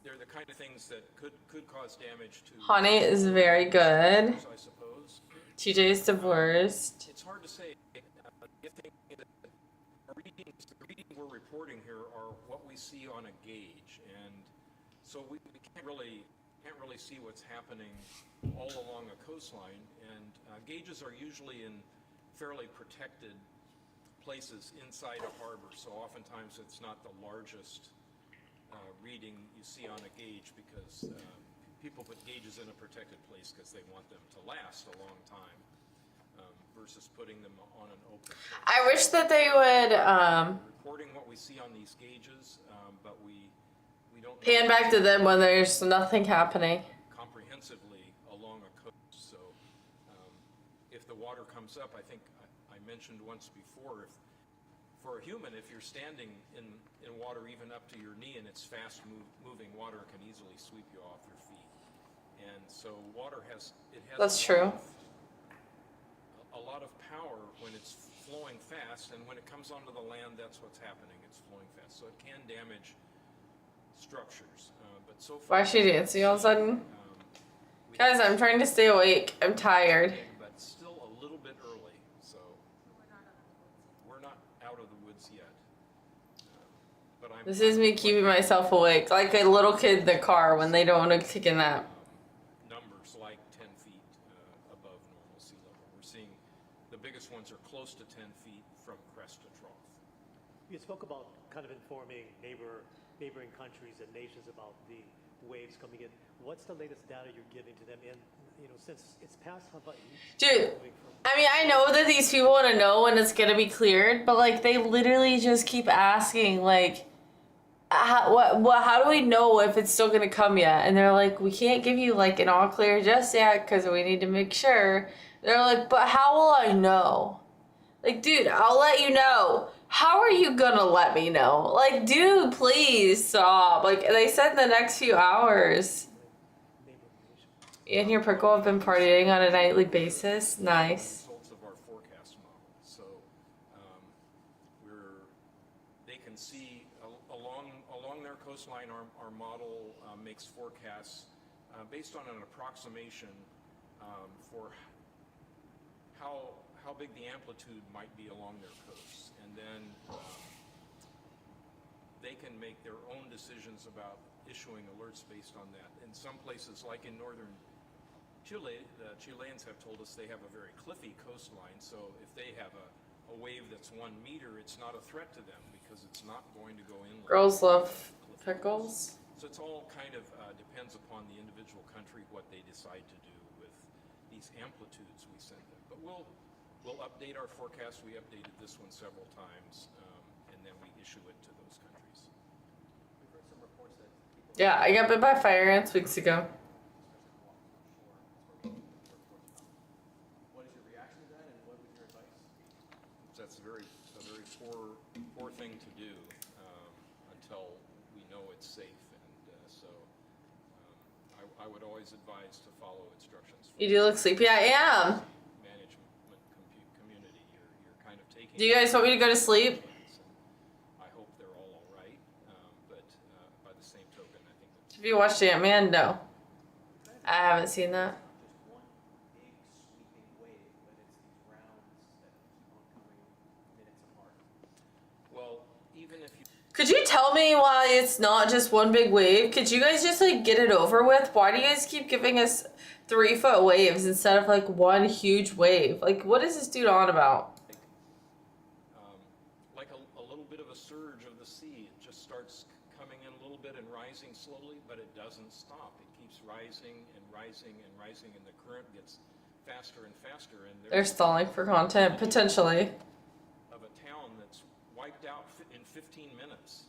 they're the kind of things that could cause damage to... Honey is very good. I suppose. TJ is divorced. It's hard to say. The readings we're reporting here are what we see on a gauge, and so we can't really see what's happening all along a coastline. And gauges are usually in fairly protected places inside a harbor, so oftentimes it's not the largest reading you see on a gauge, because people put gauges in a protected place because they want them to last a long time, versus putting them on an open. I wish that they would Recording what we see on these gauges, but we don't pan back to them when there's nothing happening. comprehensively along a coast. So if the water comes up, I think I mentioned once before, if for a human, if you're standing in water even up to your knee and it's fast moving, water can easily sweep you off your feet. And so water has That's true. A lot of power when it's flowing fast, and when it comes onto the land, that's what's happening. It's flowing fast, so it can damage structures. But so far, Why is she dancing all of a sudden? Guys, I'm trying to stay awake. I'm tired. but still a little bit early, so we're not out of the woods yet. But I'm This is me keeping myself awake, like a little kid in the car when they don't want to take a nap. numbers like 10 feet above normal sea level. We're seeing the biggest ones are close to 10 feet from crest to trough. You spoke about kind of informing neighboring countries and nations about the waves coming in. What's the latest data you're giving to them? And since it's past Hawaii, Dude, I mean, I know that these people want to know when it's gonna be cleared, but like they literally just keep asking, like, how do we know if it's still gonna come yet? And they're like, we can't give you like an all clear just yet because we need to make sure. They're like, but how will I know? Like, dude, I'll let you know. How are you gonna let me know? Like, dude, please stop. Like, they said in the next few hours. And your Prickle have been partying on a nightly basis. Nice. Results of our forecast model. So they can see along their coastline. Our model makes forecasts based on an approximation for how big the amplitude might be along their coasts, and then they can make their own decisions about issuing alerts based on that. In some places, like in northern Chile, the Chileans have told us they have a very cliffy coastline, so if they have a wave that's 1 meter, it's not a threat to them because it's not going to go inland. Girls love pickles. So it's all kind of depends upon the individual country what they decide to do with these amplitudes we send them. But we'll update our forecast. We updated this one several times, and then we issue it to those countries. We've heard some reports that people Yeah, I got bit by fire ants weeks ago. What is your reaction to that, and what was your advice? That's a very poor thing to do until we know it's safe, and so I would always advise to follow instructions. You do look sleepy. I am. Management community, you're kind of taking. Do you guys want me to go to sleep? I hope they're all right, but by the same token, I think that Have you watched Ant-Man? No. I haven't seen that. Just one big sweeping wave, but it's these rounds that keep on coming minutes apart. well, even if you. Could you tell me why it's not just one big wave? Could you guys just like get it over with? Why do you guys keep giving us 3-foot waves instead of like one huge wave? Like, what is this dude on about? Like a little bit of a surge of the sea. It just starts coming in a little bit and rising slowly, but it doesn't stop. It keeps rising and rising and rising, and the current gets faster and faster. And They're stalling for content, potentially. of a town that's wiped out in 15 minutes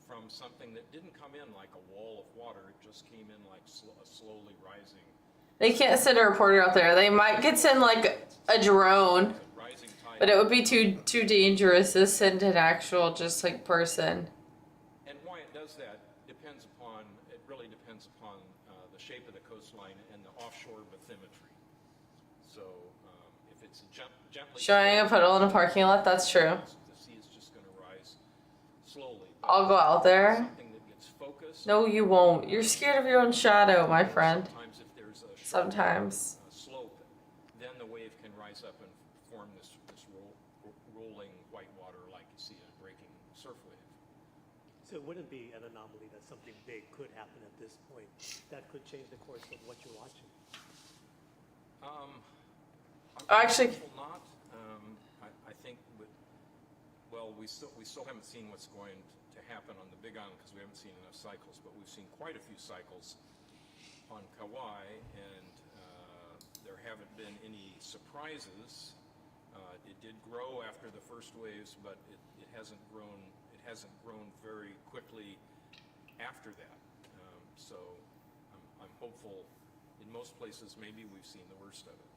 from something that didn't come in like a wall of water. It just came in like a slowly rising. They can't send a reporter out there. They might could send like a drone, but it would be too dangerous to send an actual just like person. And why it does that depends upon, it really depends upon the shape of the coastline and the offshore bathymetry. So if it's gently Showing a puddle in a parking lot, that's true. the sea is just going to rise slowly. I'll go out there. Something that gets focused. No, you won't. You're scared of your own shadow, my friend. Sometimes if there's a Sometimes. slope, then the wave can rise up and form this rolling white water like you see in a breaking surf wave. so it wouldn't be an anomaly that something big could happen at this point that could change the course of what you're watching. Actually, Not. I think. Well, we still haven't seen what's going to happen on the Big Island because we haven't seen enough cycles, but we've seen quite a few cycles on Kauai, and there haven't been any surprises. It did grow after the first waves, but it hasn't grown. It hasn't grown very quickly after that. So I'm hopeful. In most places, maybe we've seen the worst of it.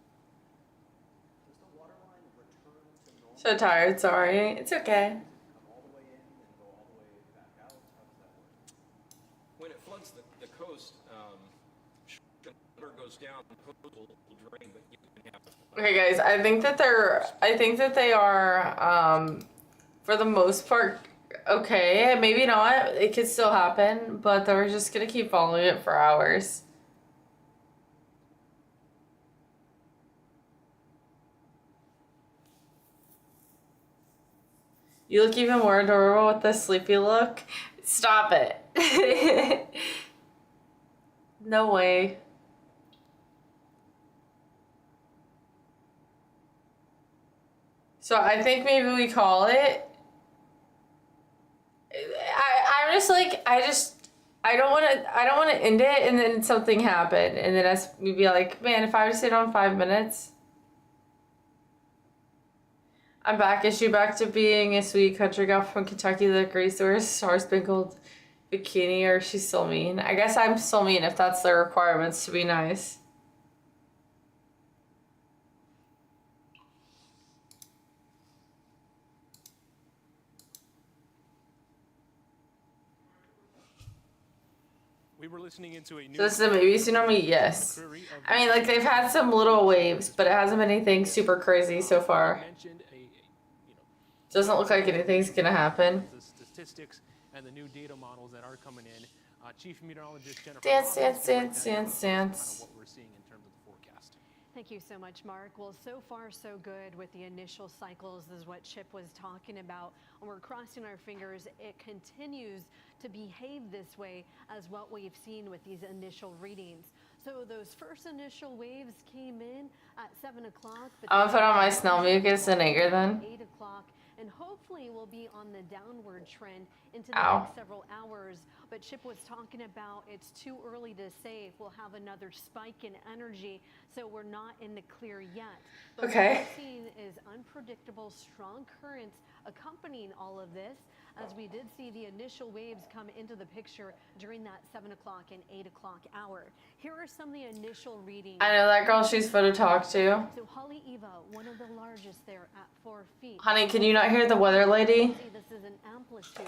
Does the water line return to normal? So tired, sorry. It's okay. Come all the way in and go all the way back out? How does that work? When it floods the coast, the water goes down, the coast will drain, but you can have. Okay, guys, I think that they are, for the most part, okay. Maybe not. It could still happen, but they're just gonna keep following it for hours. You look even more adorable with the sleepy look. Stop it. No way. So I think maybe we call it. I'm just like, I don't want to end it and then something happen and then us we be like, man, if I would stayed on 5 minutes. I'm back. Is she back to being a sweet country girl from Kentucky that agrees to wear a star-sprinkled bikini, or is she still mean? I guess I'm still mean if that's the requirements to be nice. We were listening into a new. So this is a maybe tsunami? Yes. I mean, like, they've had some little waves, but it hasn't been anything super crazy so far. Doesn't look like anything's gonna happen. The statistics and the new data models that are coming in. Chief Meteorologist Jennifer. Dance. Kind of what we're seeing in terms of the forecast. Thank you so much, Mark. Well, so far so good with the initial cycles is what Chip was talking about. And we're crossing our fingers it continues to behave this way as what we've seen with these initial readings. So those first initial waves came in at 7 o'clock. I'm gonna put on my Snell mucus and anger then. 8 o'clock. And hopefully we'll be on the downward trend into the Ow. next several hours. But Chip was talking about it's too early to say if we'll have another spike in energy, so we're not in the clear yet. But Okay. what we're seeing is unpredictable, strong currents accompanying all of this, as we did see the initial waves come into the picture during that 7 o'clock and 8 o'clock hour. Here are some of the initial readings. I know that girl she's fun to talk to. So Haleiwa, one of the largest there at 4 feet. Honey, can you not hear the weather lady? See, this is an amplitude.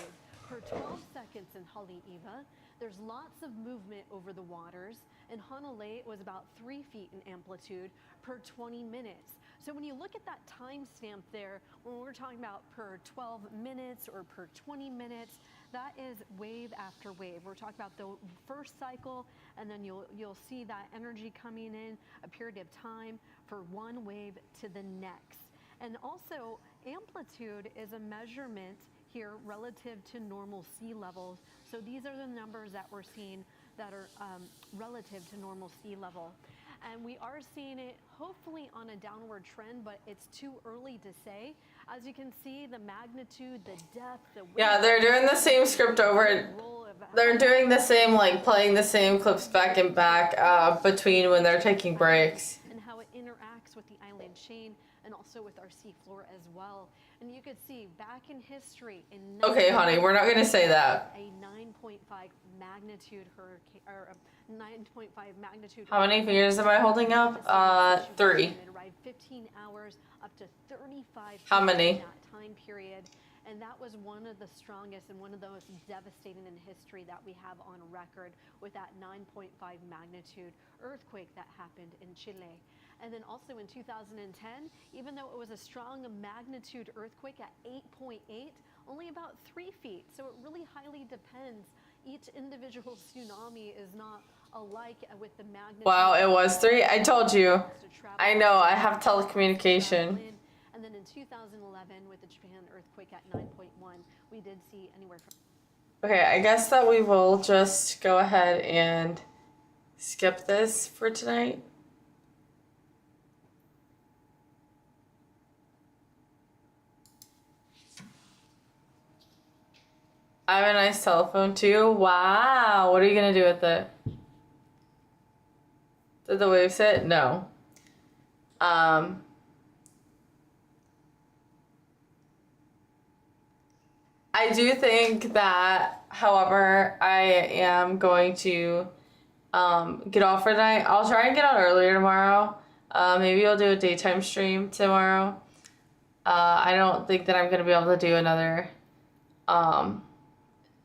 Per 12 seconds in Haleiwa, there's lots of movement over the waters, and Hanalei was about 3 feet in amplitude per 20 minutes. So when you look at that timestamp there, when we're talking about per 12 minutes or per 20 minutes, that is wave after wave. We're talking about the first cycle, and then you'll see that energy coming in a period of time for one wave to the next. And also, amplitude is a measurement here relative to normal sea levels. So these are the numbers that we're seeing that are relative to normal sea level. And we are seeing it hopefully on a downward trend, but it's too early to say. As you can see, the magnitude, the depth, the width. Yeah, they're doing the same script over. They're doing the same, like, playing the same clips back and back between when they're taking breaks. And how it interacts with the island chain and also with our seafloor as well. And you could see back in history in Okay, honey, we're not gonna say that. a 9.5 magnitude hurricane or a 9.5 magnitude. How many fingers am I holding up? 3. It arrived 15 hours up to 35. How many? In that time period. And that was one of the strongest and one of the most devastating in history that we have on record with that 9.5 magnitude earthquake that happened in Chile. And then also in 2010, even though it was a strong magnitude earthquake at 8.8, only about 3 feet. So it really highly depends. Each individual tsunami is not alike with the magnitude. Wow, it was 3. I told you. I know, I have telecommunication. And then in 2011, with the Japan earthquake at 9.1, we did see anywhere from. Okay, I guess that we will just go ahead and skip this for tonight. I have a nice telephone too. Wow, what are you gonna do with it? Did the waves hit? No. I do think that, however, I am going to get off for tonight. I'll try and get on earlier tomorrow. Maybe I'll do a daytime stream tomorrow. I don't think that I'm going to be able to do another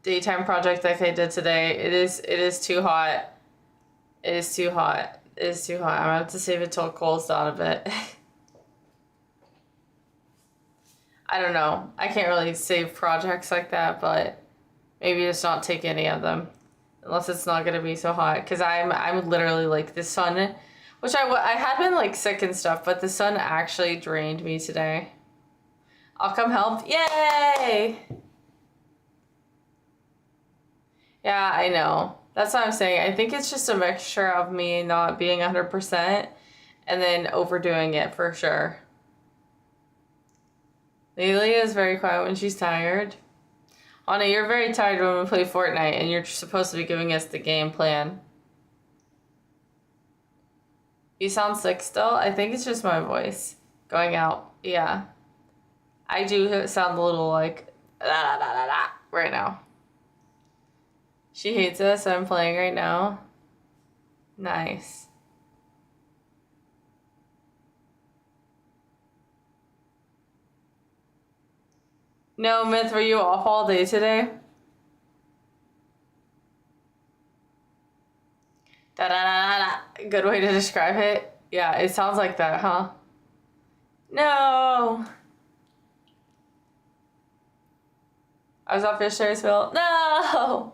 daytime project like I did today. It is too hot. It is too hot. It is too hot. I'm going to have to save it till it cools down a bit. I don't know. I can't really save projects like that, but maybe just not take any of them. Unless it's not going to be so hot. Because I'm literally like the sun, which I had been like sick and stuff, but the sun actually drained me today. I'll come help. Yay! Yeah, I know. That's what I'm saying. I think it's just a mixture of me not being 100% and then overdoing it for sure. Lelia is very quiet when she's tired. Anna, you're very tired when we play Fortnite and you're supposed to be giving us the game plan. You sound sick still? I think it's just my voice going out. Yeah. I do sound a little like right now. She hates us, so I'm playing right now. Nice. No, Myth, were you off all day today? Da-da-da-da-da. Good way to describe it. Yeah, it sounds like that, huh? No! I was off yesterday's Phil. No!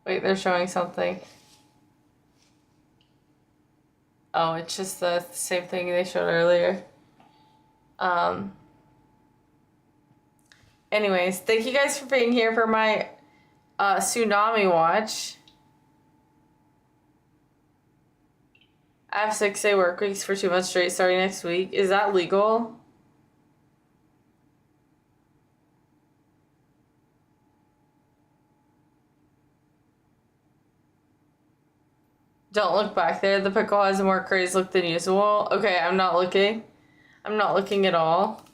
Wait, they're showing something. Oh, it's just the same thing they showed earlier. Anyways, thank you guys for being here for my tsunami watch. I have 6-day work weeks for 2 months straight starting next week. Is that legal? Don't look back there. The pickle has a more crazed look than usual. Okay, I'm not looking. I'm not looking at all.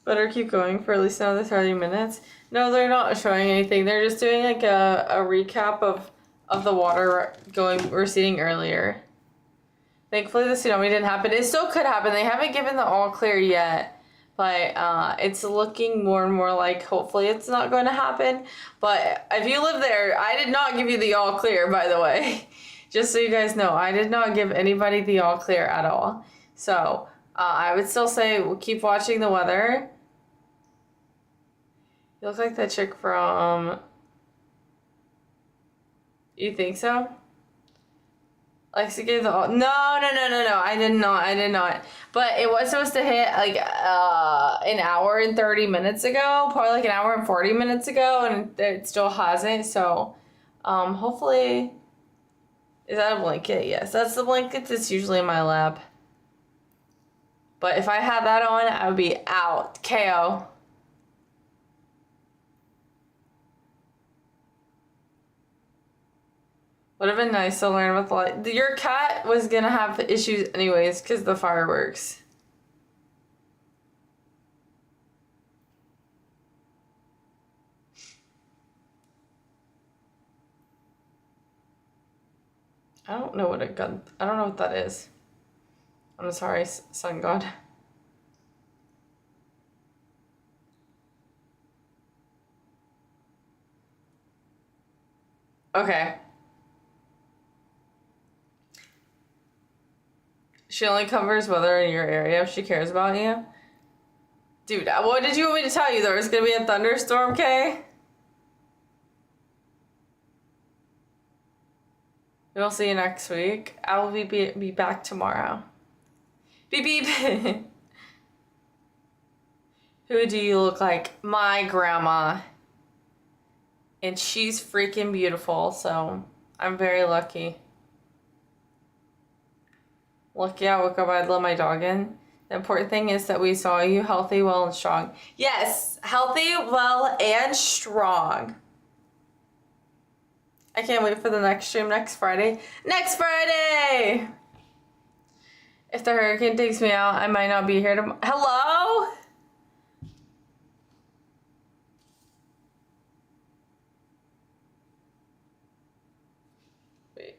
Better keep going for at least another 30 minutes. No, they're not showing anything. They're just doing like a recap of the water receding earlier. Thankfully, the tsunami didn't happen. It still could happen. They haven't given the all clear yet. But it's looking more and more like hopefully it's not going to happen. But if you live there, I did not give you the all clear, by the way. Just so you guys know, I did not give anybody the all clear at all. So I would still say we'll keep watching the weather. You look like that chick from... You think so? Lexi gave the... No. I did not. But it was supposed to hit like an hour and 30 minutes ago. Probably like an hour and 40 minutes ago. And it still hasn't. So hopefully... Is that a blanket? Yes, that's the blanket that's usually in my lab. But if I had that on, I would be out. KO. Would have been nice to learn with light. Your cat was gonna have issues anyways because the fireworks. I don't know what a gun. I don't know what that is. I'm sorry, Sun God. Okay. She only covers weather in your area if she cares about you. Dude, what did you want me to tell you? There was gonna be a thunderstorm, Kay? We'll see you next week. I will be back tomorrow. Beep beep. Who do you look like? My grandma. And she's freaking beautiful, so I'm very lucky. Lucky I woke up, I'd let my dog in. The important thing is that we saw you healthy, well, and strong. Yes, healthy, well, and strong. I can't wait for the next stream next Friday. Next Friday! If the hurricane takes me out, I might not be here tomorrow. Hello? Wait.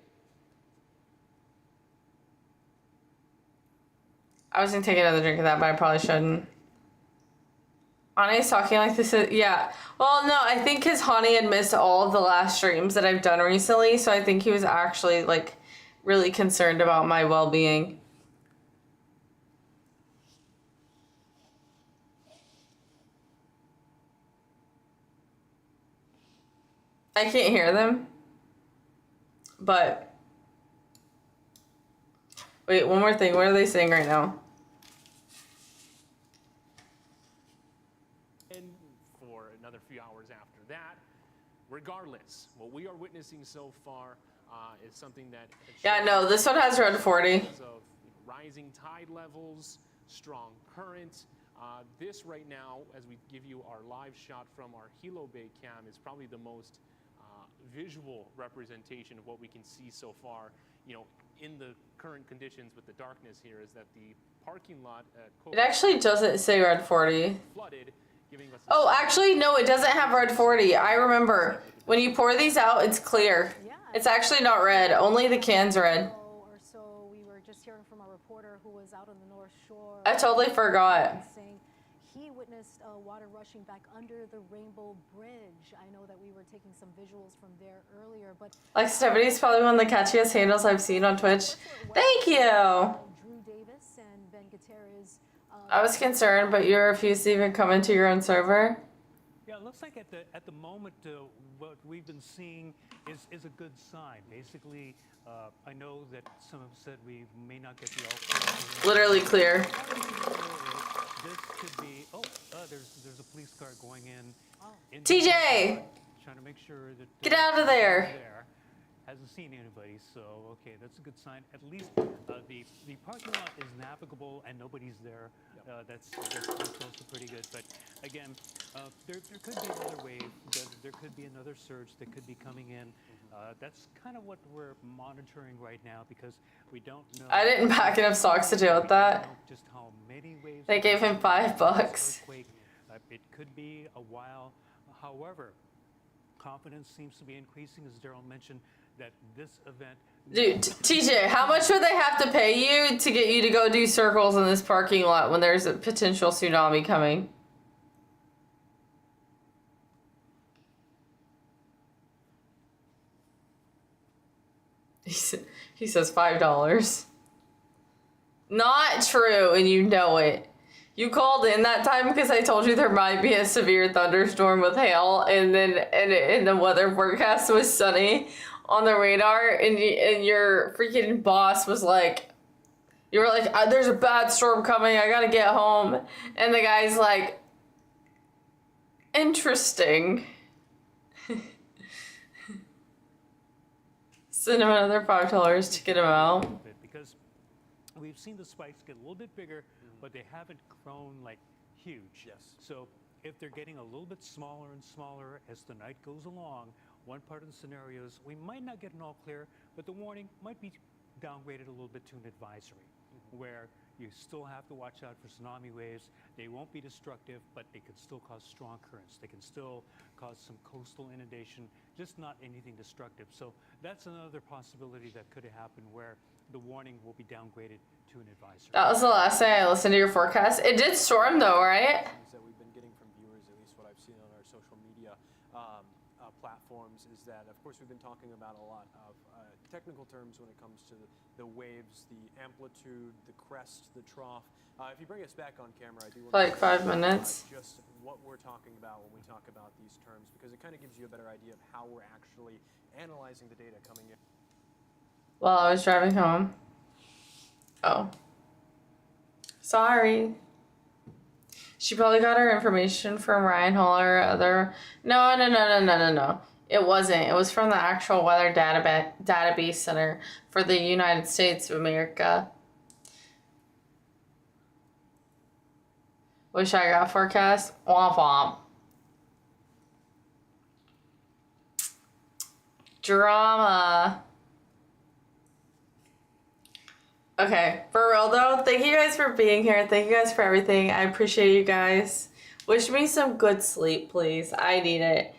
I was gonna take another drink of that, but I probably shouldn't. Hani's talking like this is, yeah. Well, no, I think his Hani had missed all of the last streams that I've done recently, so I think he was actually, like, really concerned about my well-being. I can't hear them, but... Wait, one more thing. What are they saying right now? For another few hours after that. Regardless, what we are witnessing so far is something that... Yeah, no, this one has red 40. Because of rising tide levels, strong current. This right now, as we give you our live shot from our Hilo Bay cam, is probably the most visual representation of what we can see so far. You know, in the current conditions with the darkness here, is that the parking lot at It actually doesn't say red 40. flooded, giving us Oh, actually, no, it doesn't have red 40. I remember. When you pour these out, it's clear. It's actually not red. Only the can's red. Or so we were just hearing from a reporter who was out on the North Shore. I totally forgot. Saying he witnessed water rushing back under the Rainbow Bridge. I know that we were taking some visuals from there earlier, but Like, Stephanie's probably one of the catchiest handles I've seen on Twitch. Thank you! Drew Davis and Ben Gutierrez. I was concerned, but you refused to even come into your own server. Yeah, it looks like at the moment what we've been seeing is a good sign. Basically, I know that some have said we may not get the all. Literally clear. This could be. Oh, there's a police car going in. TJ! Trying to make sure that. Get out of there! Hasn't seen anybody, so okay, that's a good sign. At least the parking lot is navigable and nobody's there. That's also pretty good. But again, there could be another wave. There could be another surge that could be coming in. That's kind of what we're monitoring right now because we don't know. I didn't pack enough socks to deal with that. Just how many waves. They gave him $5. Earthquake. It could be a while. However, confidence seems to be increasing, as Daryl mentioned, that this event. Dude, TJ, how much would they have to pay you to get you to go do circles in this parking lot when there's a potential tsunami coming? He says $5. Not true, and you know it. You called in that time because I told you there might be a severe thunderstorm with hail, and then and the weather forecast was sunny on the radar, and your freaking boss was like, you were like, there's a bad storm coming, I gotta get home. And the guy's like, interesting. Send him another $5 to get him out. Because we've seen the spikes get a little bit bigger, but they haven't grown like huge. Yes. So if they're getting a little bit smaller and smaller as the night goes along, one part of the scenarios, we might not get an all clear, but the warning might be downgraded a little bit to an advisory, where you still have to watch out for tsunami waves. They won't be destructive, but they can still cause strong currents. They can still cause some coastal inundation, just not anything destructive. So that's another possibility that could happen where the warning will be downgraded to an advisory. That was the last time I listened to your forecast. It did storm though, right? That we've been getting from viewers, at least what I've seen on our social media platforms, is that, of course, we've been talking about a lot of technical terms when it comes to the waves, the amplitude, the crest, the trough. If you bring us back on camera, I do want Like to 5 minutes. Just what we're talking about when we talk about these terms, because it kind of gives you a better idea of how we're actually analyzing the data coming in. While I was driving home. Oh. Sorry. She probably got her information from Ryan Hall or other. No. It wasn't. It was from the actual weather database center for the United States of America. Wish I got forecast. Womp womp. Drama. Okay, for real though, thank you guys for being here. Thank you guys for everything. I appreciate you guys. Wish me some good sleep, please. I need it.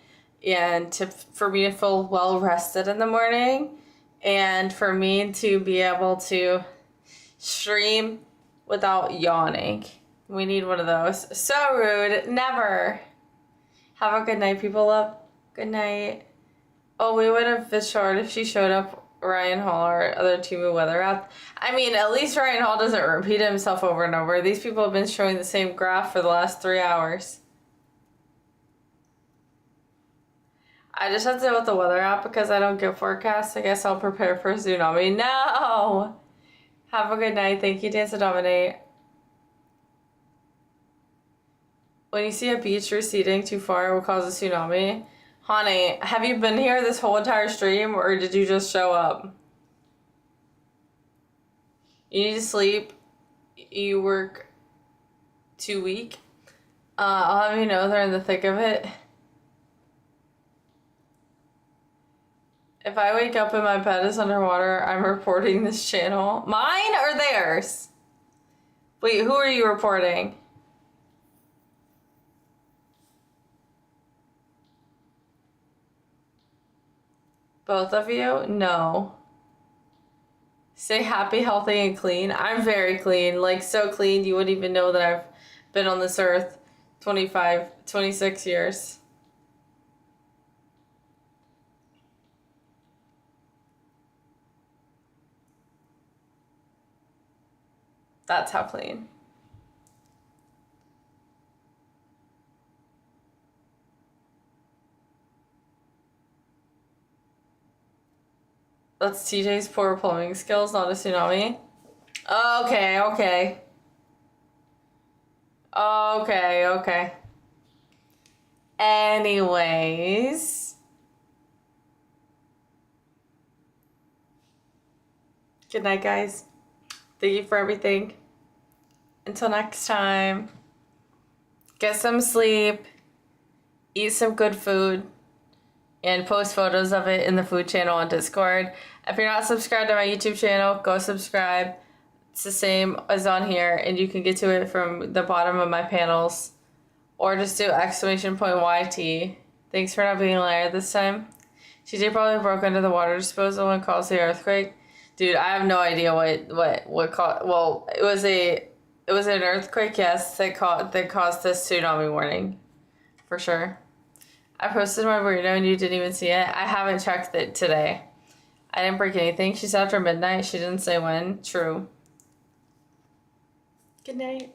And for me to feel well rested in the morning, and for me to be able to stream without yawning. We need one of those. So rude. Never. Have a good night, people. Love. Good night. Oh, we would have been short if she showed up, Ryan Hall or other Temu weather app. I mean, at least Ryan Hall doesn't repeat himself over and over. These people have been showing the same graph for the last 3 hours. I just had to with the weather app because I don't get forecasts. I guess I'll prepare for a tsunami. No! Have a good night. Thank you, Dance to Dominate. When you see a beach receding too far, it will cause a tsunami. Honey, have you been here this whole entire stream, or did you just show up? You need to sleep. You work too weak. I'll have you know they're in the thick of it. If I wake up and my bed is underwater, I'm reporting this channel. Mine or theirs? Wait, who are you reporting? Both of you? No. Stay happy, healthy, and clean. I'm very clean. Like, so clean you wouldn't even know that I've been on this earth 26 years. That's how clean. That's TJ's poor plumbing skills, not a tsunami. Okay, okay. Okay, okay. Anyways. Good night, guys. Thank you for everything. Until next time. Get some sleep. Eat some good food. And post photos of it in the food channel on Discord. If you're not subscribed to my YouTube channel, go subscribe. It's the same as on here, and you can get to it from the bottom of my panels. Or just do !YT. Thanks for not being a liar this time. TJ probably broke under the water disposal and caused the earthquake. Dude, I have no idea what caused. Well, it was an earthquake, yes, that caused this tsunami warning, for sure. I posted my burrito and you didn't even see it. I haven't checked it today. I didn't break anything. She said after midnight. She didn't say when. True. Good night.